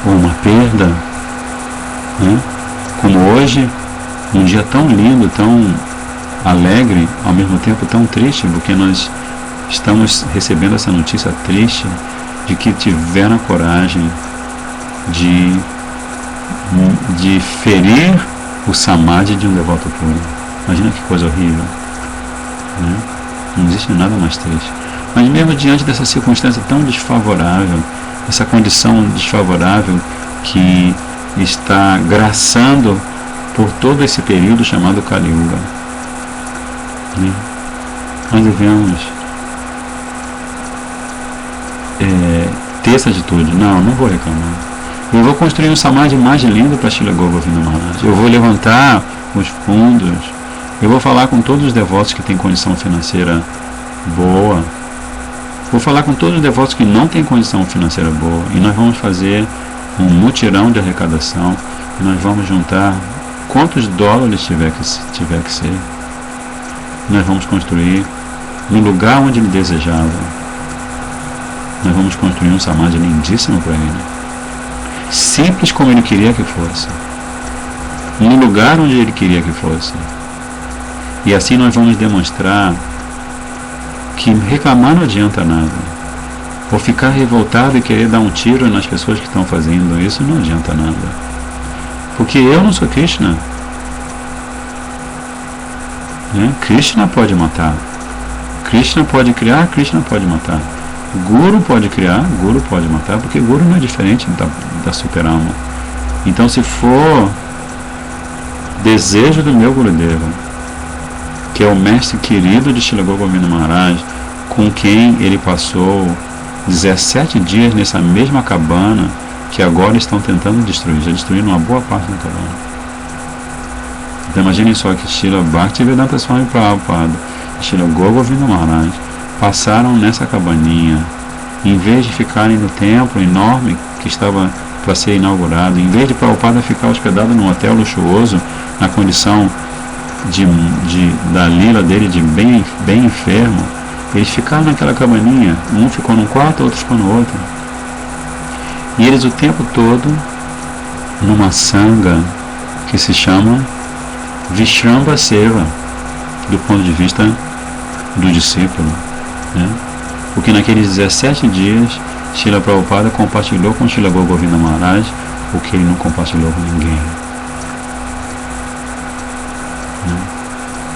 ou uma perda, né, como hoje, um dia tão lindo, tão alegre, ao mesmo tempo tão triste, porque nós estamos recebendo essa notícia triste de que tiveram a coragem de ferir o samadhi de um devoto puro. Imagina que coisa horrível, né? Não existe nada mais triste. Mas mesmo diante dessa circunstância tão desfavorável, essa condição desfavorável que está graçando por todo esse período chamado Kali Yuga, né? Nós devemos ter essa atitude. Não vou reclamar. Eu vou construir um samadhi mais lindo para Srila Govinda Maharaj. Eu vou levantar os fundos. Eu vou falar com todos os devotos que têm condição financeira boa. Vou falar com todos os devotos que não têm condição financeira boa. E nós vamos fazer um mutirão de arrecadação. E nós vamos juntar quantos dólares tiver que ser. Nós vamos construir no lugar onde ele desejava. Nós vamos construir um samadhi lindíssimo para ele. Simples como ele queria que fosse. No lugar onde ele queria que fosse. E assim nós vamos demonstrar que reclamar não adianta nada. Ou ficar revoltado e querer dar um tiro nas pessoas que estão fazendo isso não adianta nada. Porque eu não sou Krishna. Krishna pode matar. Krishna pode criar, Krishna pode matar. Guru pode criar, Guru pode matar, porque Guru não é diferente da Superalma. Então, se for desejo do meu Gurudeva, que é o mestre querido de Srila Govinda Maharaj, com quem ele passou 17 dias nessa mesma cabana, que agora estão tentando destruir, já destruíram uma boa parte da cabana. Então imaginem só que Srila Bhaktivedanta Swami Prabhupada e Srila Govinda Maharaj passaram nessa cabaninha, em vez de ficarem no templo enorme que estava para ser inaugurado, em vez de Prabhupada ficar hospedado num hotel luxuoso, na condição da lila dele de bem enfermo, eles ficaram naquela cabaninha, um ficou num quarto, outro ficou no outro. E eles o tempo todo numa sanga que se chama Vishramba Seva, do ponto de vista do discípulo. Porque naqueles 17 dias Srila Prabhupada compartilhou com Srila Govinda Maharaj o que ele não compartilhou com ninguém.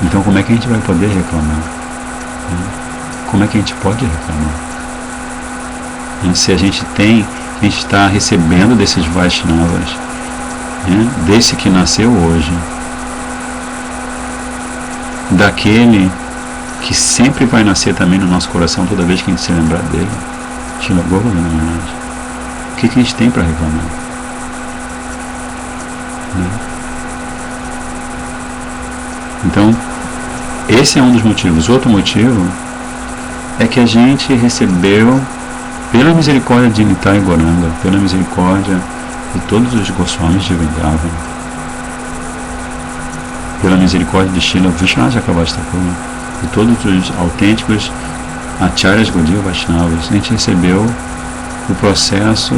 Então como é que a gente vai poder reclamar? Como é que a gente pode reclamar? Se a gente está recebendo desses Vaishnavas, desse que nasceu hoje, daquele que sempre vai nascer também no nosso coração toda vez que a gente se lembrar dele, Srila Govinda Maharaj. O que a gente tem para reclamar? Então, esse é um dos motivos. Outro motivo é que a gente recebeu, pela misericórdia de Nitai Gauranga, pela misericórdia de todos os Goswamis de Vrindavan, pela misericórdia de Srila Vishwanath Chakravarti Thakur, de todos os autênticos Acharyas Gaudiya Vaishnavas, a gente recebeu o processo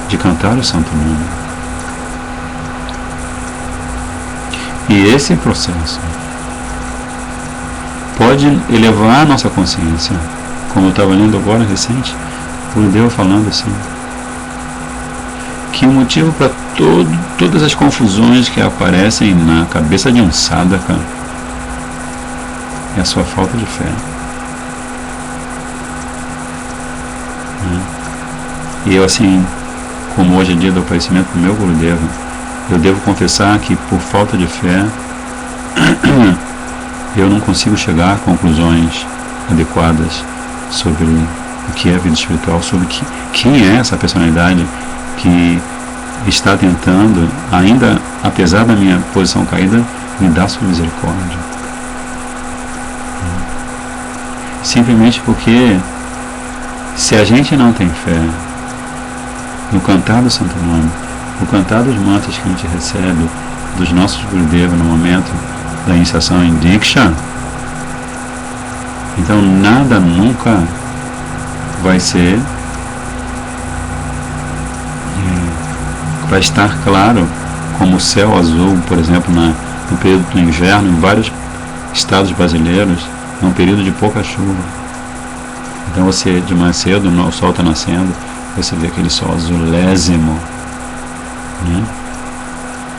de cantar o Santo Nome. E esse processo pode elevar a nossa consciência, como eu estava lendo agora recente, o Gurudeva falando assim, que o motivo para todas as confusões que aparecem na cabeça de um sadhaka é a sua falta de fé. E eu, assim, como hoje é dia do aparecimento do meu Gurudeva, eu devo confessar que por falta de fé eu não consigo chegar a conclusões adequadas sobre o que é a vida espiritual, sobre quem é essa personalidade que está tentando, ainda apesar da minha posição caída, me dar sua misericórdia. Simplesmente porque se a gente não tem fé no cantar do Santo Nome, no cantar dos mantras que a gente recebe dos nossos Gurudeva no momento da iniciação em Diksha, então nada nunca vai estar claro como o céu azul, por exemplo, no período do inverno, em vários estados brasileiros, é um período de pouca chuva. Então você, de manhã cedo, o sol está nascendo, você vê aquele sol azulésimo,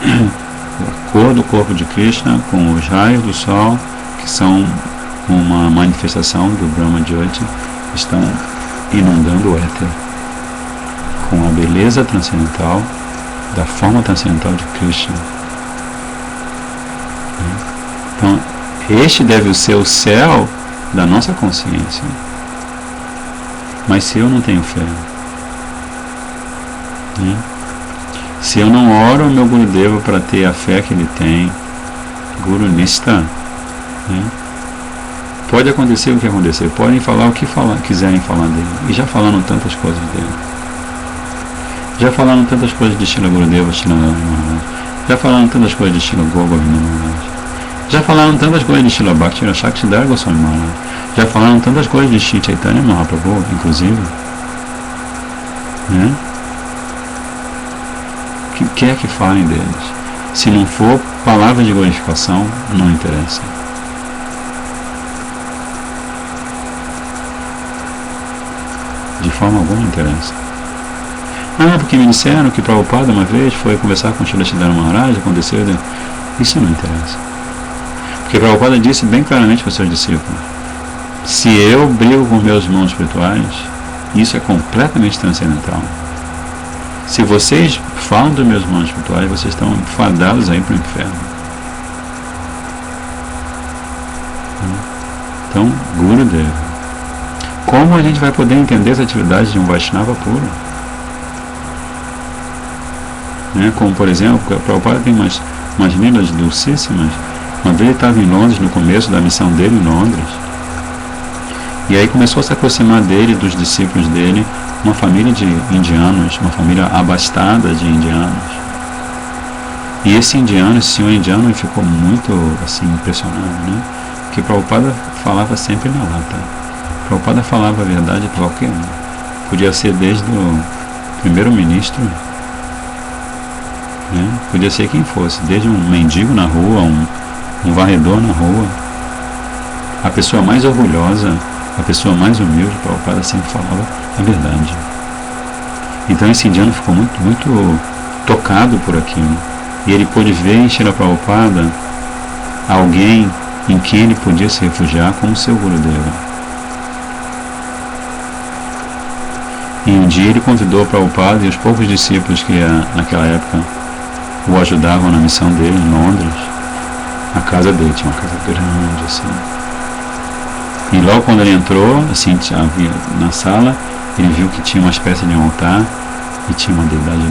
a cor do corpo de Krishna com os raios do sol, que são uma manifestação do Brahma Jyoti, estão inundando o éter com a beleza transcendental, da forma transcendental de Krishna. Então, este deve ser o céu da nossa consciência. Mas se eu não tenho fé, né? Se eu não oro ao meu Gurudeva para ter a fé que ele tem, Guru Nista, né? Pode acontecer o que acontecer, podem falar o que quiserem falar dele, e já falaram tantas coisas dele. Já falaram tantas coisas de Srila Gurudeva, Srila Maharaj. Já falaram tantas coisas de Srila Govinda Maharaj. Já falaram tantas coisas de Srila Bhakti Shaksidhar Goswami Maharaj. Já falaram tantas coisas de Shri Chaitanya Mahaprabhu, inclusive. Né? O que quer que falem deles? Se não for palavras de glorificação, não interessa. De forma alguma interessa. Ah, porque me disseram que Prabhupada uma vez foi conversar com Srila Siddhara Maharaj, aconteceu. Isso não interessa. Porque Prabhupada disse bem claramente para os seus discípulos: se eu brigo com meus irmãos espirituais, isso é completamente transcendental. Se vocês falam dos meus irmãos espirituais, vocês estão fadados aí para o inferno. Então, Gurudeva. Como a gente vai poder entender as atividades de um Vaishnava puro? Né? Como, por exemplo, o Prabhupada tem umas lilas dulcíssimas. Uma vez ele estava em Londres, no começo da missão dele em Londres, e aí começou a se aproximar dele, dos discípulos dele, uma família de indianos, uma família abastada de indianos. E esse senhor indiano, ficou muito assim, impressionado, né? Porque Prabhupada falava sempre na lata. Prabhupada falava a verdade para qualquer um. Podia ser desde o primeiro-ministro, né? Podia ser quem fosse, desde um mendigo na rua, um varredor na rua, a pessoa mais orgulhosa, a pessoa mais humilde. Prabhupada sempre falava a verdade. Então esse indiano ficou muito tocado por aquilo, e ele pôde ver em Srila Prabhupada alguém em quem ele podia se refugiar como seu Gurudeva. E um dia ele convidou Prabhupada e os poucos discípulos que naquela época o ajudavam na missão dele em Londres, a casa dele, tinha uma casa grande assim. E logo quando ele entrou, assim, na sala, ele viu que tinha uma espécie de um altar e tinha uma deidade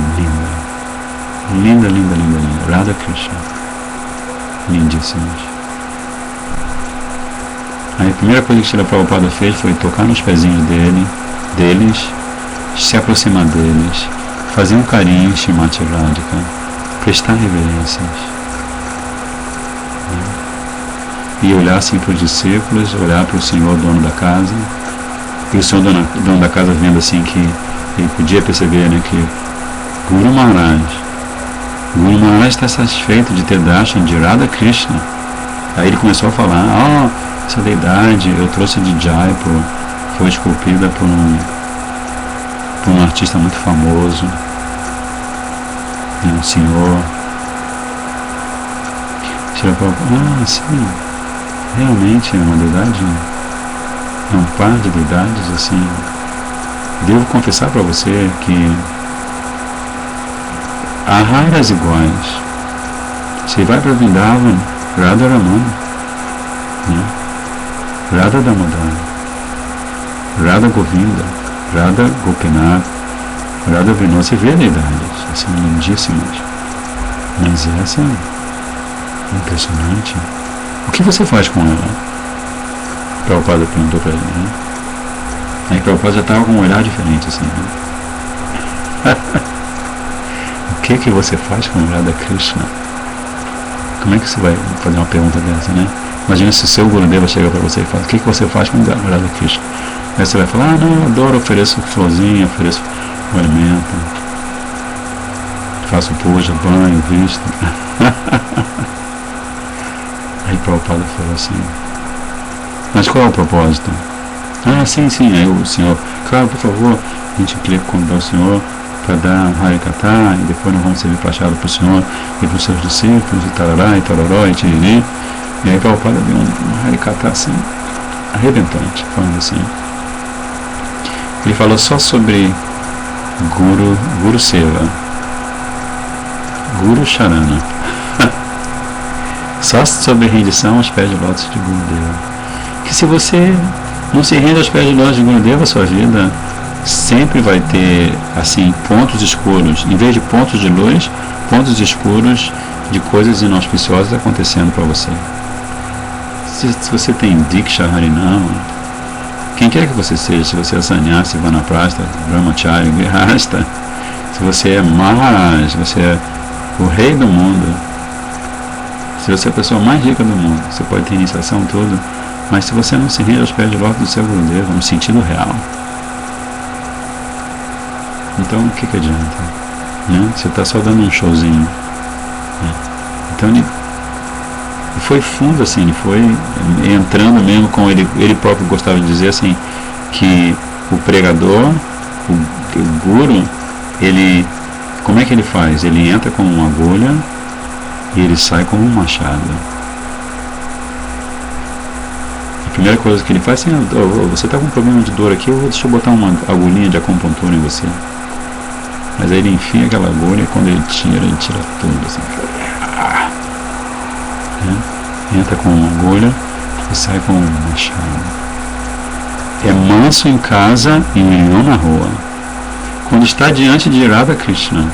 linda, Radha Krishna, lindíssimas. Aí a primeira coisa que Srila Prabhupada fez foi tocar nos pezinhos deles, se aproximar deles, fazer um carinho em Srimati Radhika, prestar reverências, e olhar assim para os discípulos, olhar para o Senhor dono da casa, e o Senhor dono da casa vendo assim que ele podia perceber, né, que Guru Maharaj está satisfeito de ter darshan de Radha Krishna. Aí ele começou a falar: essa deidade eu trouxe de Jaipur, foi esculpida por um artista muito famoso, um senhor. Sim, realmente é uma deidade, é um par de deidades assim. Devo confessar para você que há raras iguais. Você vai para Vrindavan, Radha Ramana, né? Radha Damodara, Radha Govinda, Radha Gopinath, Radha Vinod, você vê deidades assim, lindíssimas. Mas essa é impressionante. O que você faz com ela? Prabhupada perguntou para ele, né? Aí Prabhupada já estava com um olhar diferente assim, né? O que você faz com Radha Krishna? Como é que você vai fazer uma pergunta dessa, né? Imagina se seu Gurudeva chega para você e fala: o que você faz com Radha Krishna? Aí você vai falar: não, eu adoro, ofereço florzinha, ofereço o alimento, faço puja, banho, visto. Aí Prabhupada falou assim: mas qual é o propósito? Sim, aí o senhor, claro, por favor, a gente queria convidar o senhor para dar um Harikatha, e depois nós vamos servir prachada para o senhor e para os seus discípulos, e tarará, e tororó, e tiriri. E aí Prabhupada deu um Harikatha assim, arrebentante, falando assim. Ele falou só sobre Guru Seva, Guru Charana, só sobre rendição aos pés de lótus de Gurudeva. Que se você Não se renda aos pés de Lorde Gurudeva, a sua vida sempre vai ter, assim, pontos escuros. Em vez de pontos de luz, pontos escuros de coisas inauspiciosas acontecendo para você. Se você tem Diksha Harinama, quem quer que você seja, se você é sannyasi, vanaprastha, brahmachari, grihasta, se você é Maharaj, se você é o rei do mundo, se você é a pessoa mais rica do mundo, você pode ter iniciação tudo, mas se você não se rende aos pés de Lorde do seu Gurudeva, no sentido real, então o que adianta? Né? Você está só dando um showzinho. Né? Então ele foi fundo, assim, ele foi entrando mesmo com ele próprio gostava de dizer assim, que o pregador, o guru, ele, como é que ele faz? Ele entra com uma agulha e ele sai com um machado. A primeira coisa que ele faz é assim, você está com um problema de dor aqui, deixa eu botar uma agulhinha de acupuntura em você. Mas aí ele enfia aquela agulha e quando ele tira tudo assim. Né? Entra com uma agulha e sai com um machado. É manso em casa e leão na rua. Quando está diante de Radha Krishna,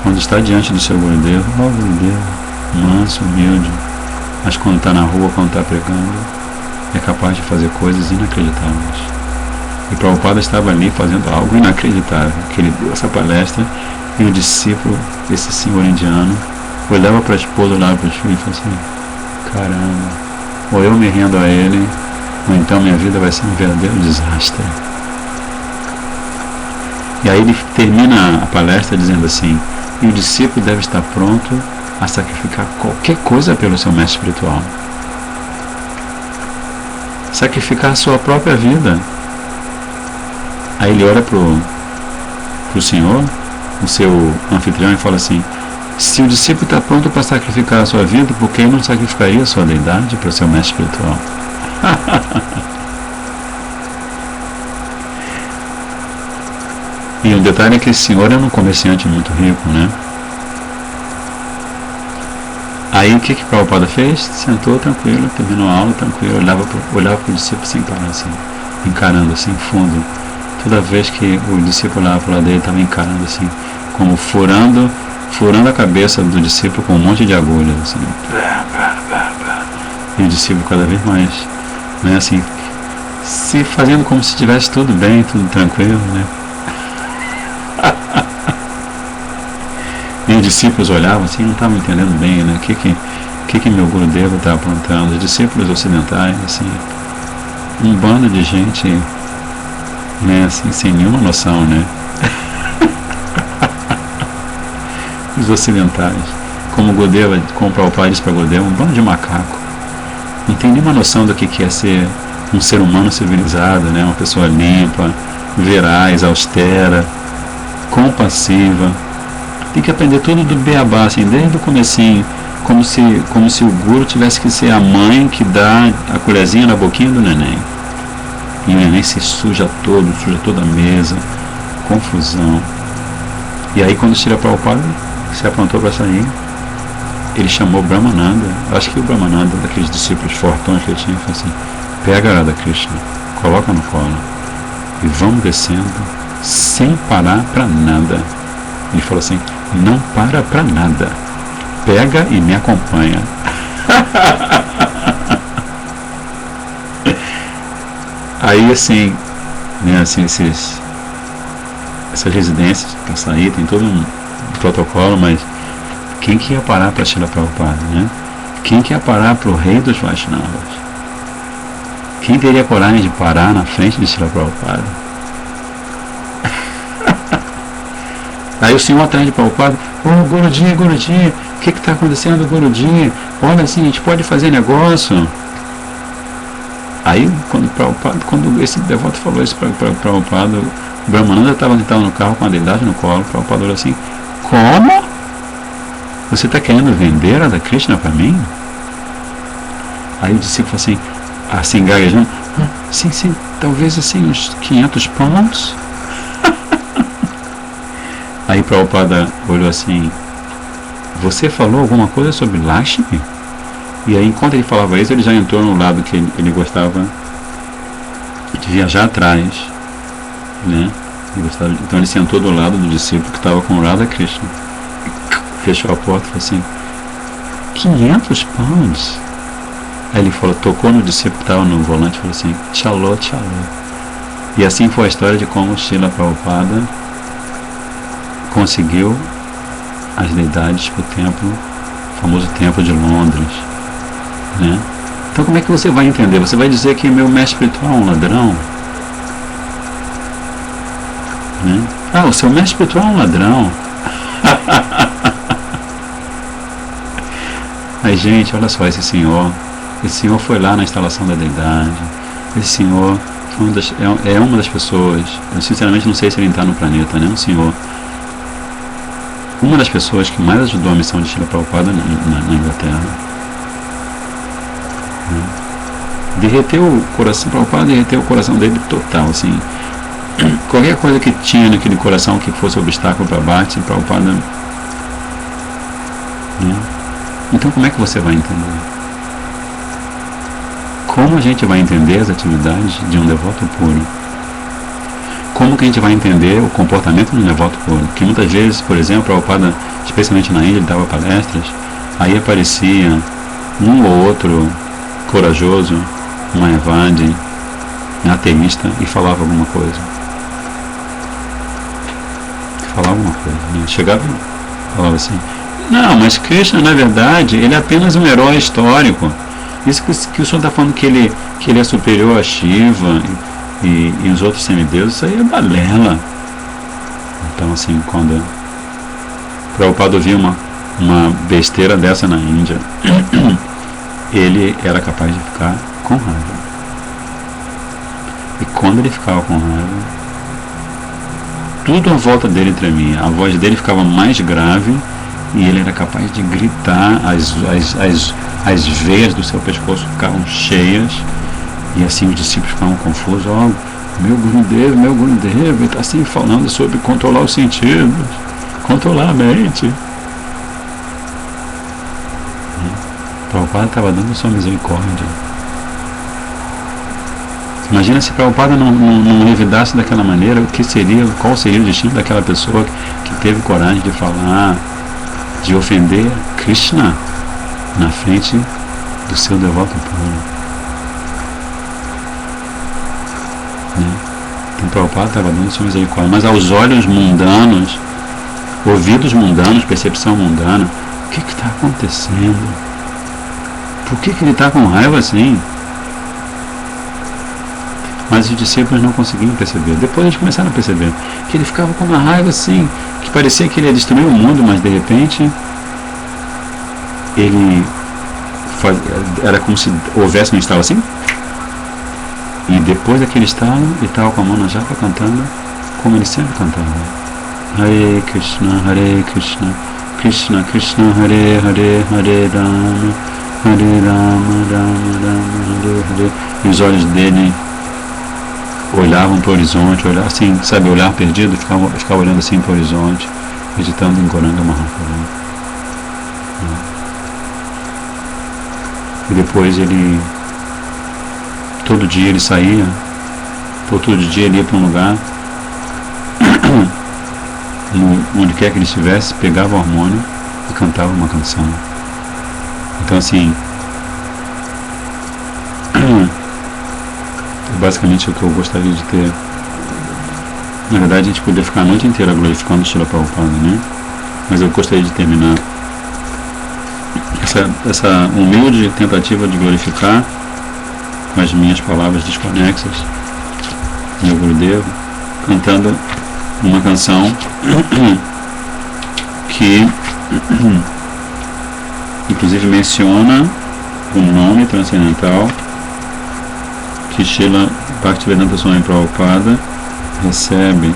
quando está diante do seu Gurudeva, manso, humilde. Mas quando está na rua, quando está pregando, é capaz de fazer coisas inacreditáveis. E Prabhupada estava ali fazendo algo inacreditável, que ele deu essa palestra e o discípulo, esse senhor indiano, olhava para a esposa, olhava para os filhos e falou assim, caramba, ou eu me rendo a ele, ou então minha vida vai ser um verdadeiro desastre. E aí ele termina a palestra dizendo assim, e o discípulo deve estar pronto a sacrificar qualquer coisa pelo seu mestre espiritual. Sacrificar a sua própria vida. Aí ele olha para o Senhor, o seu anfitrião, e fala assim, se o discípulo está pronto para sacrificar a sua vida, por que ele não sacrificaria a sua deidade para o seu mestre espiritual? E um detalhe é que esse senhor era um comerciante muito rico, né? Aí o que Prabhupada fez? Sentou tranquilo, terminou a aula tranquilo, olhava para o discípulo sem parar assim, encarando assim, fundo. Toda vez que o discípulo olhava para o lado dele, estava encarando assim, como furando a cabeça do discípulo com um monte de agulhas, assim. E o discípulo cada vez mais, né, assim, se fazendo como se estivesse tudo bem, tudo tranquilo, né? E os discípulos olhavam assim, não estavam entendendo bem, né? O que meu Gurudeva está aprontando? Os discípulos ocidentais, assim, um bando de gente, né, assim, sem nenhuma noção, né? Os ocidentais, como Gurudeva, como Prabhupada disse para Gurudeva, um bando de macaco. Não tem nenhuma noção do que é ser um ser humano civilizado, né? Uma pessoa limpa, veraz, austera, compassiva. Tem que aprender tudo do beabá, assim, desde o comecinho, como se o guru tivesse que ser a mãe que dá a colherzinha na boquinha do neném. E o neném se suja toda a mesa, confusão. E aí quando Srila Prabhupada se aprontou para sair, ele chamou Brahmananda, acho que o Brahmananda, daqueles discípulos fortões que ele tinha, falou assim, pega a Radha Krishna, coloca no colo e vamos descendo sem parar para nada. Ele falou assim, não para nada, pega e me acompanha. Aí assim, né, assim, essas residências para sair, tem todo um protocolo, mas quem que ia parar para Srila Prabhupada, né? Quem que ia parar para o rei dos Vaishnavas? Quem teria coragem de parar na frente de Srila Prabhupada? Aí o senhor atrás de Prabhupada, Gurudinha, o que está acontecendo, Gurudinha? Olha assim, a gente pode fazer negócio. Aí quando esse devoto falou isso para Prabhupada, o Brahmananda estava sentado no carro com a deidade no colo, o Prabhupada falou assim, como? Você está querendo vender a Radha Krishna para mim? Aí o discípulo falou assim gaguejando, sim, talvez assim uns 500 pounds. Aí Prabhupada olhou assim, você falou alguma coisa sobre Lakshmi? E aí enquanto ele falava isso, ele já entrou no lado que ele gostava de viajar atrás, né? Então ele sentou do lado do discípulo que estava com o Radha Krishna, fechou a porta e falou assim: 500 pounds. Aí ele falou, tocou no discípulo que estava no volante e falou assim: tchalô, tchalô. E assim foi a história de como Srila Prabhupada conseguiu as deidades para o templo, o famoso templo de Londres, né? Então como é que você vai entender? Você vai dizer que meu mestre espiritual é um ladrão? Né? Ah, o seu mestre espiritual é um ladrão. Aí, gente, olha só, esse senhor foi lá na instalação da deidade. Esse senhor é uma das pessoas, eu sinceramente não sei se ele está no planeta, né? Um senhor, uma das pessoas que mais ajudou a missão de Srila Prabhupada na Inglaterra. Derreteu o coração, Prabhupada derreteu o coração dele total, assim. Qualquer coisa que tinha naquele coração que fosse obstáculo para Bhakti, Prabhupada, né? Então como é que você vai entender? Como a gente vai entender as atividades de um devoto puro? Como que a gente vai entender o comportamento de um devoto puro? Porque muitas vezes, por exemplo, Prabhupada, especialmente na Índia, ele dava palestras, aí aparecia um ou outro corajoso, um evade, um ateísta, e falava alguma coisa. Né? Chegava e falava assim: não, mas Krishna, na verdade, ele é apenas um herói histórico. Isso que o senhor está falando que ele é superior a Shiva e os outros semideuses, isso aí é balela. Então, assim, quando Prabhupada ouvia uma besteira dessa na Índia, ele era capaz de ficar com raiva. E quando ele ficava com raiva, tudo à volta dele tremia, a voz dele ficava mais grave e ele era capaz de gritar, as veias do seu pescoço ficavam cheias e assim os discípulos ficavam confusos. Oh, meu Gurudev, ele está assim falando sobre controlar os sentidos, controlar a mente. Prabhupada estava dando sua misericórdia. Imagina se Prabhupada não revidasse daquela maneira, qual seria o destino daquela pessoa que teve coragem de falar, de ofender Krishna na frente do seu devoto puro. Né? Então Prabhupada estava dando sua misericórdia, mas aos olhos mundanos, ouvidos mundanos, percepção mundana, o que está acontecendo? Por que ele está com raiva assim? Mas os discípulos não conseguiam perceber. Depois eles começaram a perceber que ele ficava com uma raiva assim, que parecia que ele ia destruir o mundo, mas de repente era como se houvesse um estalo assim, e depois daquele estalo ele estava com a mão na japa cantando como ele sempre cantava: Hare Krishna, Krishna Krishna, Hare Hare, Hare Rama, Rama Rama, Hare. E os olhos dele olhavam para o horizonte, olhar assim, sabe, olhar perdido, ficava olhando assim para o horizonte, meditando em Gauranga Mahaprabhu. E depois todo dia ele saía, todo dia ele ia para um lugar, onde quer que ele estivesse, pegava o harmônio e cantava uma canção. Então assim, basicamente é o que eu gostaria de ter. Na verdade, a gente poderia ficar a noite inteira glorificando o Srila Prabhupada, né? Mas eu gostaria de terminar essa humilde tentativa de glorificar com as minhas palavras desconexas meu Gurudev, cantando uma canção que inclusive menciona o nome transcendental que Srila Bhaktivedanta Swami Prabhupada recebe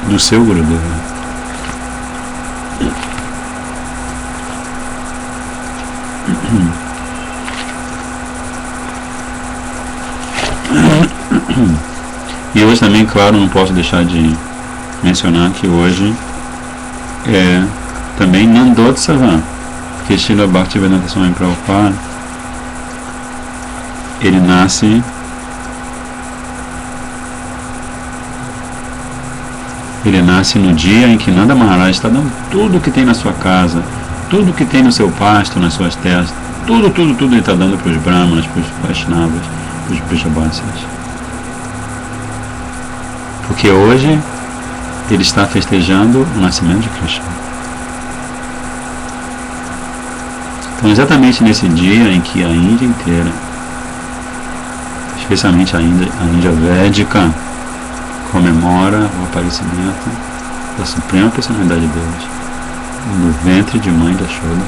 do seu Gurudev. E hoje também, claro, não posso deixar de mencionar que hoje é também Nandotsavan, que Srila Bhaktivedanta Swami Prabhupada ele nasce Ele nasce no dia em que Nanda Maharaj está dando tudo o que tem na sua casa, tudo o que tem no seu pasto, nas suas terras, tudo ele está dando para os brahmanas, para os vaishnavas, para os brajavasis. Porque hoje ele está festejando o nascimento de Krishna. Então, exatamente nesse dia em que a Índia inteira, especialmente a Índia Védica, comemora o aparecimento da Suprema Personalidade de Deus no ventre de mãe da Yashoda.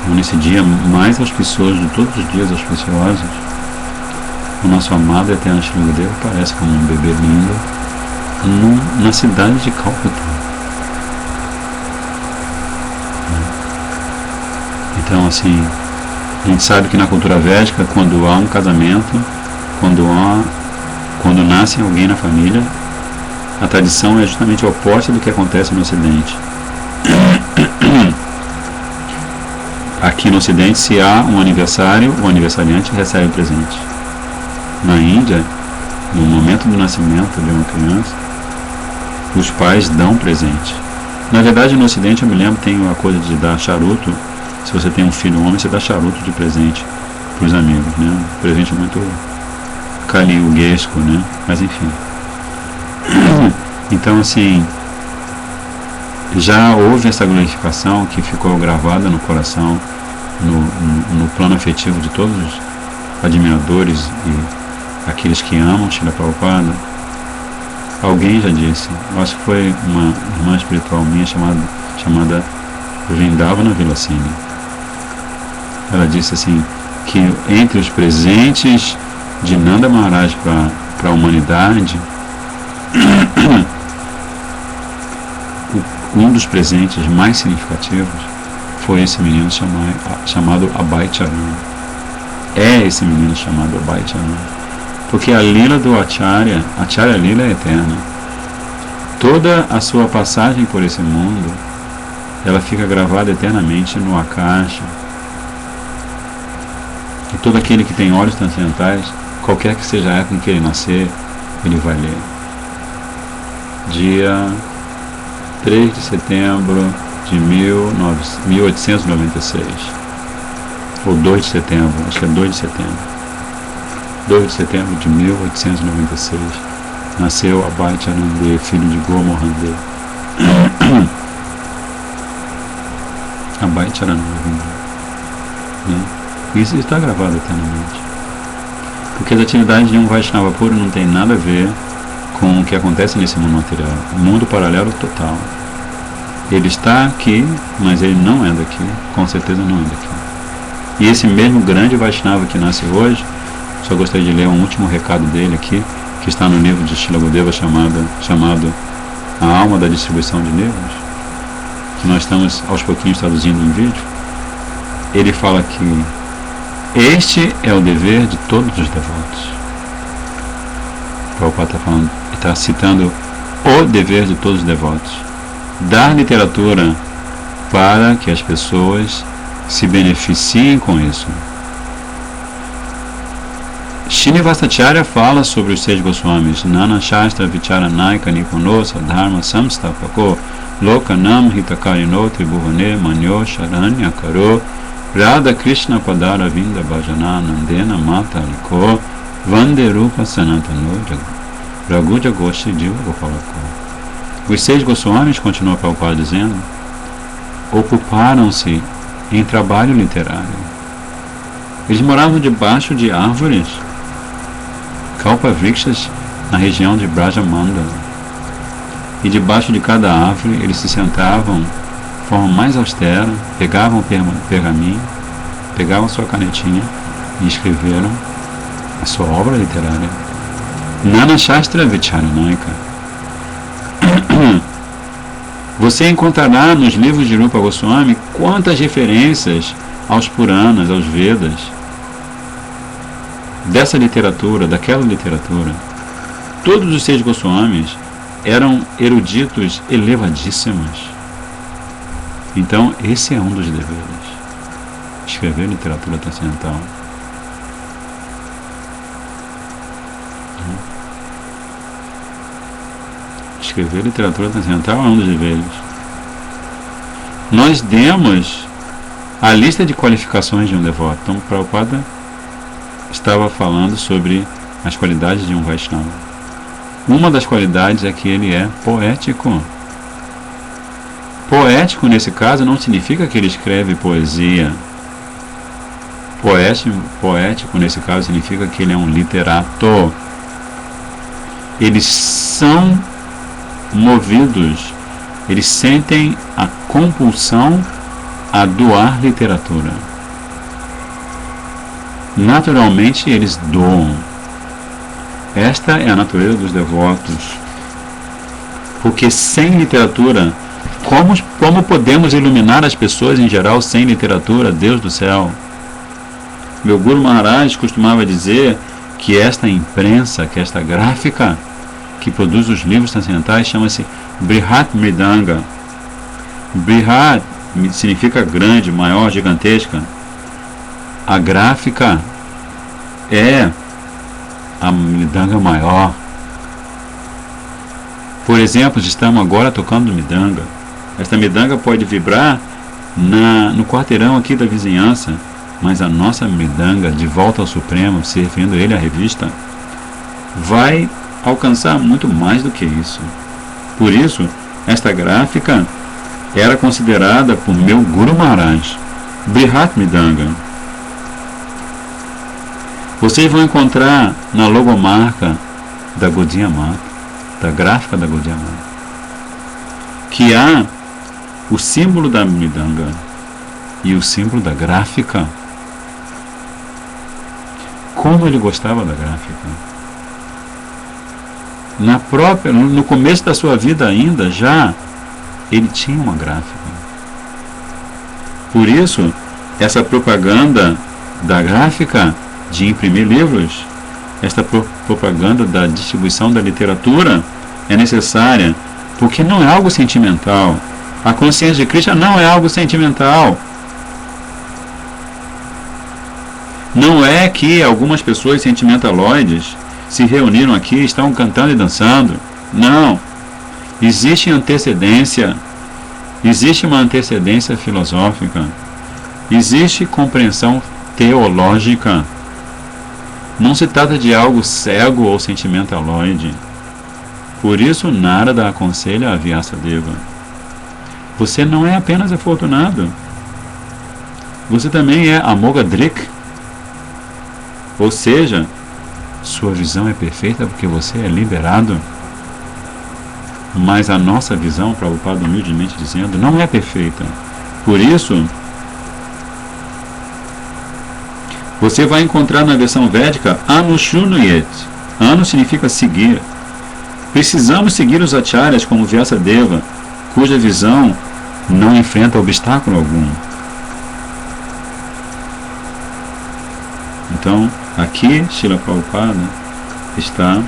Então, nesse dia mais auspicioso de todos os dias auspiciosos, o nosso amado eterno Shri Gurudeva aparece como um bebê lindo na cidade de Calcutá. Então, assim, a gente sabe que na cultura védica, quando há um casamento, quando nasce alguém na família, a tradição é justamente oposta do que acontece no Ocidente. Aqui no Ocidente, se há um aniversário, o aniversariante recebe o presente. Na Índia, no momento do nascimento de uma criança, os pais dão presente. Na verdade, no Ocidente, eu me lembro, tem a coisa de dar charuto. Se você tem um filho homem, você dá charuto de presente para os amigos, né? Um presente muito caliuguesco, né? Mas enfim. Então, assim, já houve essa glorificação que ficou gravada no coração, no plano afetivo de todos os admiradores e aqueles que amam Srila Prabhupada. Alguém já disse, eu acho que foi uma irmã espiritual minha chamada Vrindavana Vilasini. Ela disse assim, que entre os presentes de Nanda Maharaj para a humanidade, um dos presentes mais significativos foi esse menino chamado Abhay Charan. É esse menino chamado Abhay Charan. Porque a lila do Acharya Lila é eterna. Toda a sua passagem por esse mundo, ela fica gravada eternamente no Akasha. E todo aquele que tem olhos transcendentais, qualquer que seja a época em que ele nascer, ele vai ler. Dia 3 de setembro de 1896. Ou 2 de setembro, acho que é 2 de setembro. 2 de setembro de 1896. Nasceu Abhay Charan, filho de Gomohan Dev. Abhay Charan, né? Isso está gravado eternamente. Porque as atividades de um Vaishnava puro não tem nada a ver com o que acontece nesse mundo material. O mundo paralelo total. Ele está aqui, mas ele não é daqui. Com certeza não é daqui. E esse mesmo grande Vaishnava que nasce hoje, só gostaria de ler um último recado dele aqui, que está no livro de Srila Gurudeva chamado A Alma da Distribuição de Livros, que nós estamos aos pouquinhos traduzindo em vídeo. Ele fala que este é o dever de todos os devotos. O Prabhupada está citando o dever de todos os devotos. Dar literatura para que as pessoas se beneficiem com isso. Srinivasacharya fala sobre os 6 Goswamis. Nana Shastra Vicharanaika Nipuno Sadharma Samstapako Lokanam Hitakarino Tribhuvane Manyo Sharanyakaro Radha Krishna Padara Vinda Bhajana Nandena Mataliko Vande Rupa Sanatano Raghuja Goshi Diva Gopalako. Os 6 Goswamis, continua Prabhupada dizendo, ocuparam-se em trabalho literário. Eles moravam debaixo de árvores, Kalpa-vrikshas, na região de Brajamandala. E debaixo de cada árvore eles se sentavam de forma mais austera, pegavam o pergaminho, pegavam sua canetinha e escreveram a sua obra literária. Nana Shastra Vicharanaika. Você encontrará nos livros de Rupa Goswami quantas referências aos Puranas, aos Vedas, dessa literatura, daquela literatura. Todos os 6 Goswamis eram eruditos elevadíssimos. Então, esse é um dos deveres. Escrever literatura transcendental. escrever literatura transcendental é um dos deveres. Nós demos a lista de qualificações de um devoto. Então, Prabhupada estava falando sobre as qualidades de um Vaishnava. Uma das qualidades é que ele é poético. Poético, nesse caso, não significa que ele escreve poesia. Poético, nesse caso, significa que ele é um literato. Eles são movidos, eles sentem a compulsão a doar literatura. Naturalmente, eles doam. Esta é a natureza dos devotos. Porque sem literatura, como podemos iluminar as pessoas em geral sem literatura? Deus do céu. Meu Guru Maharaj costumava dizer que esta imprensa, que esta gráfica que produz os livros transcendentais chama-se Brihat Mridanga. Brihat significa grande, maior, gigantesca. A gráfica é a Mridanga maior. Por exemplo, estamos agora tocando Mridanga. Esta Mridanga pode vibrar no quarteirão aqui da vizinhança, mas a nossa Mridanga, de volta ao Supremo, se referindo a ele, a revista, vai alcançar muito mais do que isso. Por isso, esta gráfica era considerada por meu Guru Maharaj Brihat Mridanga. Vocês vão encontrar na logomarca da Gaudiya Mata, da gráfica da Gaudiya Mata, que há o símbolo da Mridanga e o símbolo da gráfica. Como ele gostava da gráfica. No começo da sua vida ainda, já, ele tinha uma gráfica. Por isso, essa propaganda da gráfica, de imprimir livros, esta propaganda da distribuição da literatura é necessária, porque não é algo sentimental. A consciência de Krishna não é algo sentimental. Não é que algumas pessoas sentimentaloides se reuniram aqui e estão cantando e dançando. Não. Existe uma antecedência filosófica. Existe compreensão teológica. Não se trata de algo cego ou sentimentaloide. Por isso, Narada aconselha a Vyasadeva: você não é apenas afortunado, você também é Amoghadrik. Ou seja, sua visão é perfeita porque você é liberado. Mas a nossa visão, Prabhupada humildemente dizendo, não é perfeita. Por isso, você vai encontrar na versão védica Anushunuyet. Anu significa seguir. Precisamos seguir os acharyas como Vyasadeva, cuja visão não enfrenta obstáculo algum. Então, aqui, Srila Prabhupada está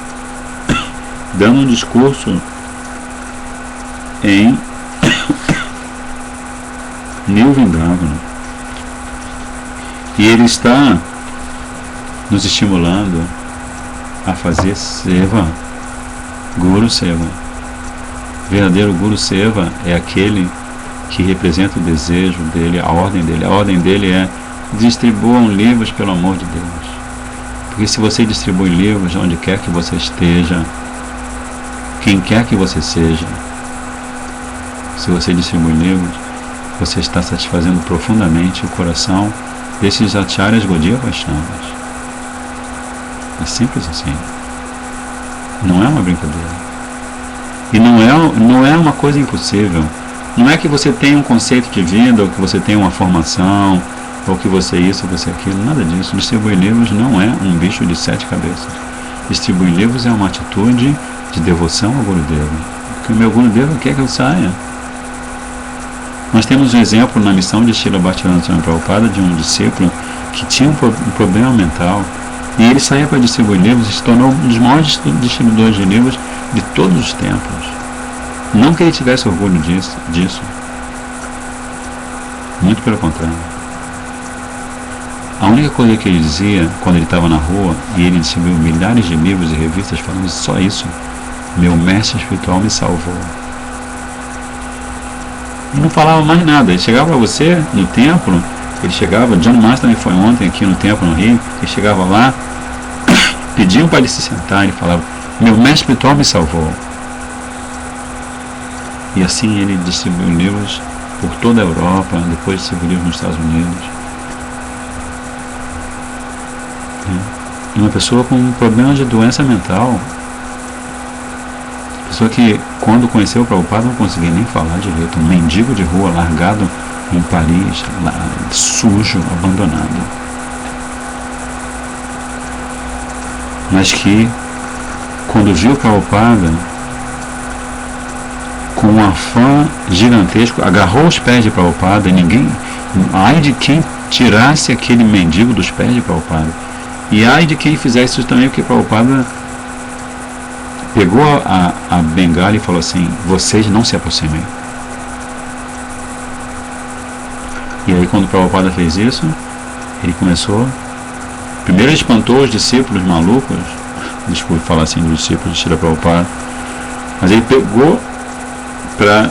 dando um discurso em New Vrindavana. E ele está nos estimulando a fazer seva, Guru Seva. Verdadeiro Guru Seva é aquele que representa o desejo dele, a ordem dele. A ordem dele é: distribuam livros pelo amor de Deus. Porque se você distribui livros onde quer que você esteja, quem quer que você seja, se você distribui livros, você está satisfazendo profundamente o coração desses acharyas Gaudiya Vaishnavas. É simples assim. Não é uma brincadeira. E não é uma coisa impossível. Não é que você tenha um conceito de vida, ou que você tenha uma formação, ou que você isso, ou você aquilo. Nada disso. Distribuir livros não é um bicho de 7 cabeças. Distribuir livros é uma atitude de devoção ao Gurudeva. Porque o meu Gurudeva quer que eu saia. Nós temos um exemplo na missão de Srila Bhaktivedanta Swami Prabhupada de um discípulo que tinha um problema mental, e ele saía para distribuir livros e se tornou um dos maiores distribuidores de livros de todos os tempos. Não que ele tivesse orgulho disso. Muito pelo contrário. A única coisa que ele dizia quando ele estava na rua, e ele distribuiu milhares de livros e revistas falando só isso, meu mestre espiritual me salvou. E não falava mais nada. Ele chegava para você no templo, ele chegava, John Master também foi ontem aqui no templo no Rio, ele chegava lá, pediam para ele se sentar, ele falava, meu mestre espiritual me salvou. E assim ele distribuiu livros por toda a Europa, depois distribuiu livros nos Estados Unidos. Uma pessoa com problema de doença mental, pessoa que quando conheceu o Prabhupada não conseguia nem falar direito, um mendigo de rua largado em Paris, lá, sujo, abandonado, mas que quando viu o Prabhupada, com um afã gigantesco, agarrou os pés de Prabhupada, e ninguém, ai de quem tirasse aquele mendigo dos pés de Prabhupada, e ai de quem fizesse isso também, porque Prabhupada pegou a bengala e falou assim, vocês não se aproximem. E aí quando Prabhupada fez isso, ele começou, primeiro ele espantou os discípulos malucos, desculpe falar assim dos discípulos de Srila Prabhupada, mas ele pegou para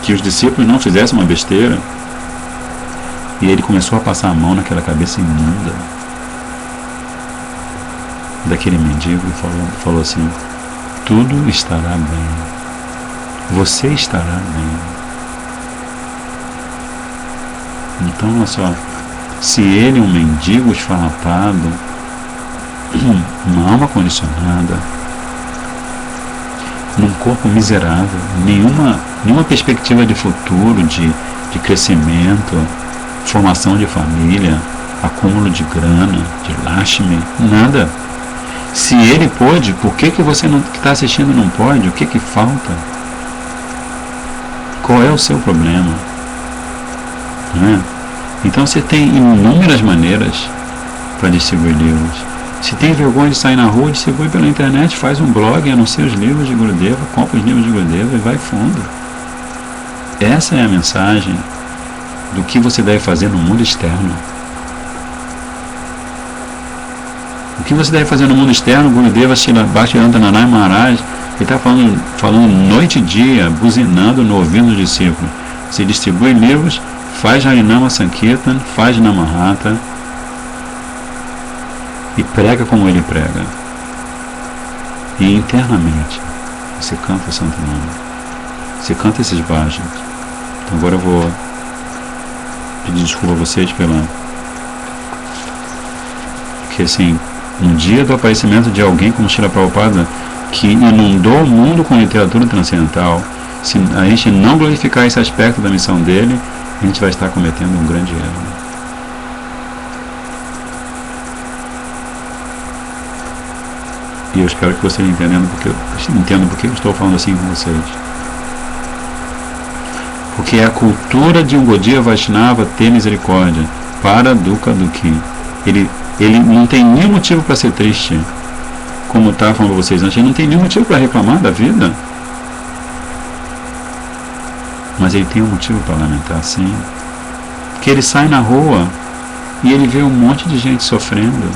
que os discípulos não fizessem uma besteira, e ele começou a passar a mão naquela cabeça imunda daquele mendigo e falou assim, tudo estará bem, você estará bem. Então olha só, se ele, um mendigo esfarrapado, uma alma condicionada, num corpo miserável, nenhuma perspectiva de futuro, de crescimento, formação de família, acúmulo de grana, de Lakshmi, nada. Se ele pôde, por que você que está assistindo não pode? O que falta? Qual é o seu problema? Não é? Então você tem inúmeras maneiras para distribuir livros. Se tem vergonha de sair na rua, distribui pela internet, faz um blog, anuncia os livros de Gurudeva, compra os livros de Gurudeva e vai fundo. Essa é a mensagem do que você deve fazer no mundo externo. O que você deve fazer no mundo externo, Gurudeva Srila Bhaktivedanta Maharaj, ele está falando noite e dia, buzinando no ouvido dos discípulos. Se distribui livros, faz Harinama Sankirtan, faz Namahata e prega como ele prega. E internamente você canta o Santo Nome, você canta esses bhajas. Então agora eu vou pedir desculpa a vocês porque assim, no dia do aparecimento de alguém como Srila Prabhupada, que inundou o mundo com literatura transcendental, se a gente não glorificar esse aspecto da missão dele, a gente vai estar cometendo um grande erro. E eu espero que vocês entendam porque eu estou falando assim com vocês. Porque é a cultura de um Gaudiya Vaishnava ter misericórdia para Dukkha Dukhi. Ele não tem nenhum motivo para ser triste, como eu estava falando para vocês antes, ele não tem nenhum motivo para reclamar da vida, mas ele tem um motivo para lamentar, sim, porque ele sai na rua e ele vê um monte de gente sofrendo,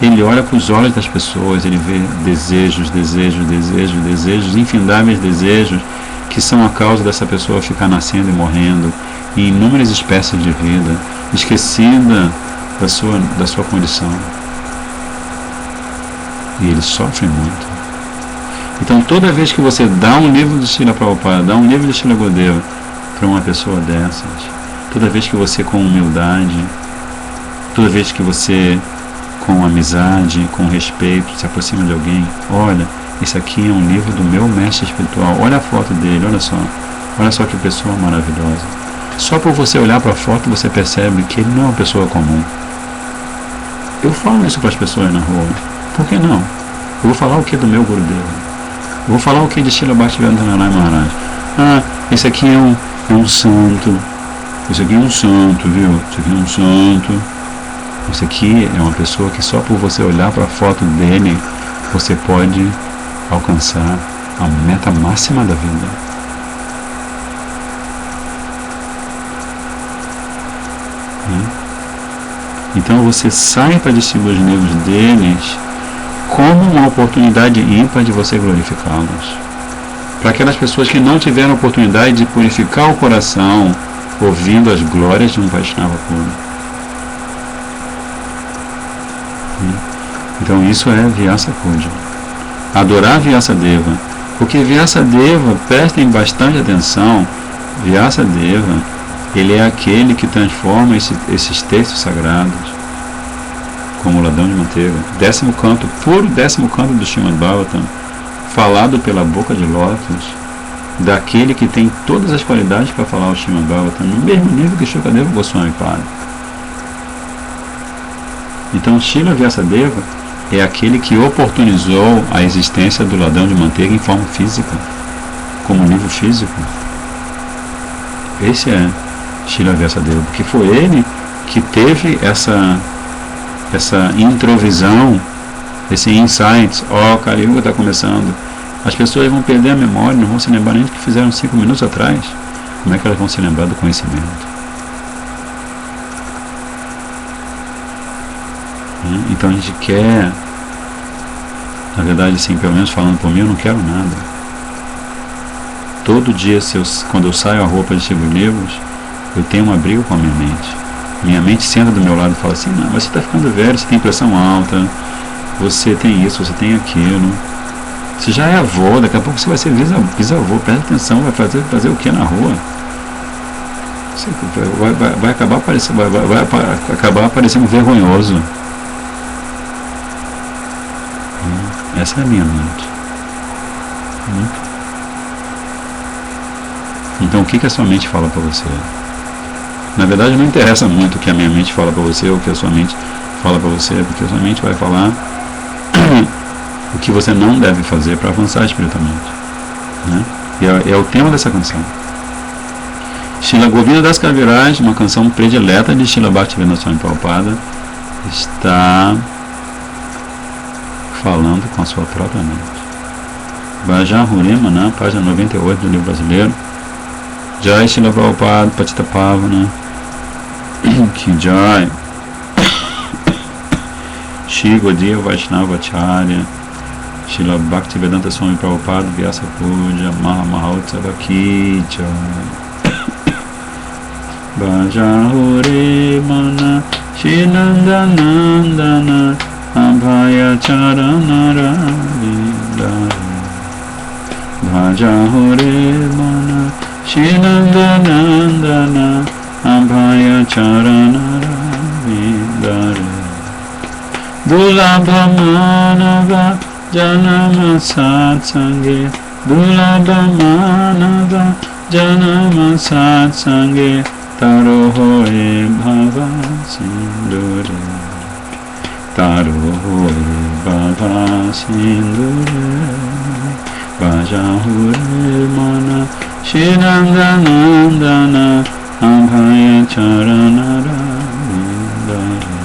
ele olha para os olhos das pessoas, ele vê desejos, infindáveis desejos, que são a causa dessa pessoa ficar nascendo e morrendo, em inúmeras espécies de vida, esquecida da sua condição. E ele sofre muito. Então toda vez que você dá um livro de Srila Prabhupada, dá um livro de Srila Gurudeva para uma pessoa dessas, toda vez que você com humildade, toda vez que você com amizade, com respeito, se aproxima de alguém, olha, esse aqui é um livro do meu mestre espiritual, olha a foto dele, olha só que pessoa maravilhosa. Só por você olhar para a foto você percebe que ele não é uma pessoa comum. Eu falo isso para as pessoas na rua. Por que não? Eu vou falar o que do meu Gurudeva? Eu vou falar o que de Srila Bhaktivedanta Maharaj? Esse aqui é um santo. Esse aqui é um santo, viu? Esse aqui é um santo. Esse aqui é uma pessoa que só por você olhar para a foto dele você pode alcançar a meta máxima da vida. Então você sai para distribuir os livros deles como uma oportunidade ímpar de você glorificá-los. Para aquelas pessoas que não tiveram oportunidade de purificar o coração ouvindo as glórias de um Vaishnava puro. Então isso é Vyasa Puja. Adorar Vyasadeva. Porque Vyasadeva, prestem bastante atenção, Vyasadeva, ele é aquele que transforma esses textos sagrados, como o ladrão de manteiga, 10º canto, puro 10º canto do Srimad Bhagavatam, falado pela boca de lótus, daquele que tem todas as qualidades para falar o Srimad Bhagavatam, no mesmo nível que Shukadeva Goswami Pada. Então, Srila Vyasadeva é aquele que oportunizou a existência do ladrão de manteiga em forma física, como nível físico. Esse é Srila Vyasadeva, porque foi ele que teve essa introvisão, esse insight. Kali Yuga está começando, as pessoas vão perder a memória, não vão se lembrar nem do que fizeram 5 minutos atrás. Como é que elas vão se lembrar do conhecimento? Então a gente quer, na verdade, assim, pelo menos falando por mim, eu não quero nada. Todo dia, quando eu saio a roupa de livros, eu tenho um abrigo com a minha mente. Minha mente senta do meu lado e fala assim: não, você está ficando velho, você tem pressão alta, você tem isso, você tem aquilo, você já é avô, daqui a pouco você vai ser bisavô, presta atenção, vai fazer o que na rua? Você vai acabar aparecendo vergonhoso. Essa é a minha mente. Então o que a sua mente fala para você? Na verdade não interessa muito o que a minha mente fala para você ou o que a sua mente fala para você, porque a sua mente vai falar o que você não deve fazer para avançar espiritualmente, né? E é o tema dessa canção. Srila Govinda Das Kaviraj, uma canção predileta de Srila Bhaktivedanta Swami Prabhupada, está falando com a sua própria mente. Bhajan Hurimana, página 98 do livro brasileiro. Jai Srila Prabhupada Patita Pavana Ki Jai. Shri Gaudiya Vaishnava Acharya Srila Bhaktivedanta Swami Prabhupada Vyasa Puja Maha Mahautsava Ki Jai. Bhajan Hurimana Shri Nandanandana Abhaya Charanara Vidari. Bhaja Hore Mana Shri Nandanandana Abhaya Charanara Vidari. Dulabha Manava Janama Satsange Dulabha Manava Janama Satsange Taro Hoye Bhava Sindure. Taro Hoye Bhava Sindure. Bhaja Hure Mana Shri Nandanandana Abhaya Charanara Vidari.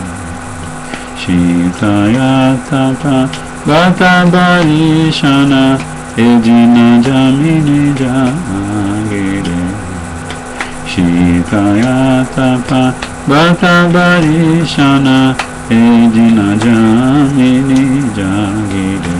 Shitaya Tapa Gata Barishana Ejina Jamini Jagire. Shitaya Tapa Gata Barishana Ejina Jamini Jagire.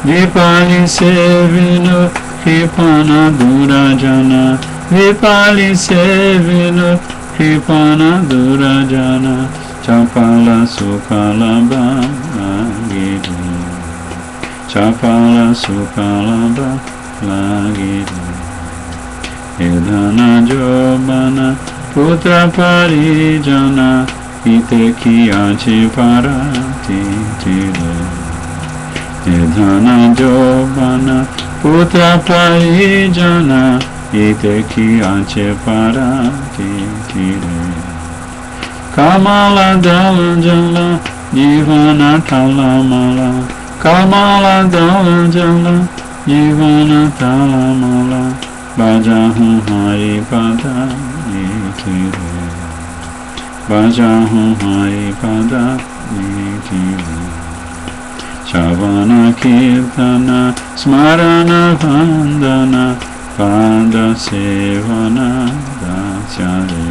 Vipali Sevino Kripana Durajana. Vipali Sevino Kripana Durajana. Chapala Sukala Bhagiri. Chapala Sukala Bhagiri. Edhana Jobana Putra Parijana Ite Kiyachi Parati Tire. Edhana Jobana Putra Parijana Ite Kiyachi Parati Tire. Kamala Dala Jala Jivana Tala Mala. Kamala Dala Jala Jivana Tala Mala. Bhajahu Hari Pada Nikire. Bhajahu Hari Pada Nikire. Shavana Kirtana Smarana Vandana Pada Sevana Dasyare.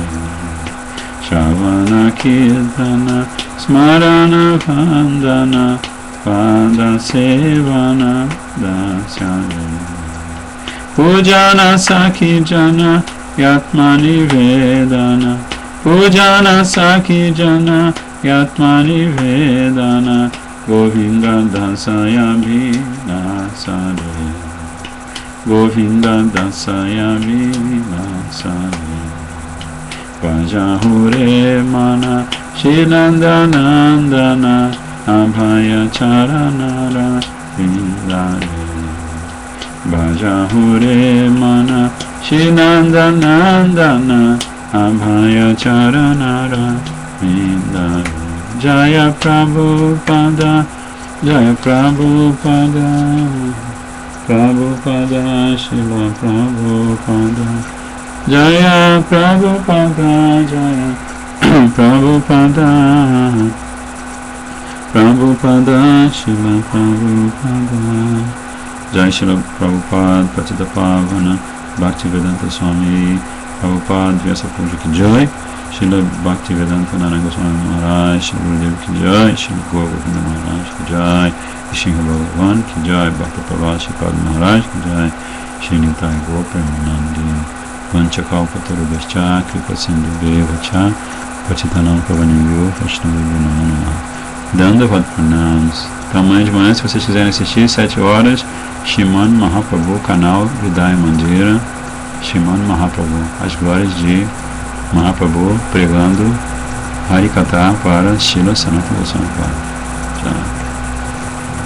Shavana Kirtana Smarana Vandana Pada Sevana Dasyare Pujana Saki Jana Yatmani Vedana Pujana Saki Jana Yatmani Vedana Govinda Dasaya Vinasare Govinda Dasaya Vinasare Vajahure Mana Shilandanandana Abhaya Charanara Vindare Vajahure Mana Shilandanandana Abhaya Charanara Vindare Jaya Prabhupada Jaya Prabhupada Prabhupada Shila Prabhupada Jaya Prabhupada Jaya Prabhupada Prabhupada Shila Prabhupada Jaya Shila Prabhupada Patita Pavana Bhaktivedanta Swami Prabhupada Vyasa Puja Ki Jai Shila Bhaktivedanta Naranga Swami Maharaj Shila Gurudev Ki Jai Shila Govinda Maharaj Ki Jai Shinha Bhagavan Ki Jai Bhakta Prabhat Shikad Maharaj Ki Jai Shri Nitai Gopremanandi Vanchakalpatarubhascha Kripa Sindhu Devacha Patitanam Pavanibhyo Vaishnavibhyo Namo Namah Dandavat Pranams. Então amanhã de manhã, se vocês quiserem assistir, 7 horas, Shriman Mahaprabhu, canal Hridaya Mandira, Shriman Mahaprabhu, as glórias de Mahaprabhu pregando Harikatha para Srila Sanatana Goswami. Tchau.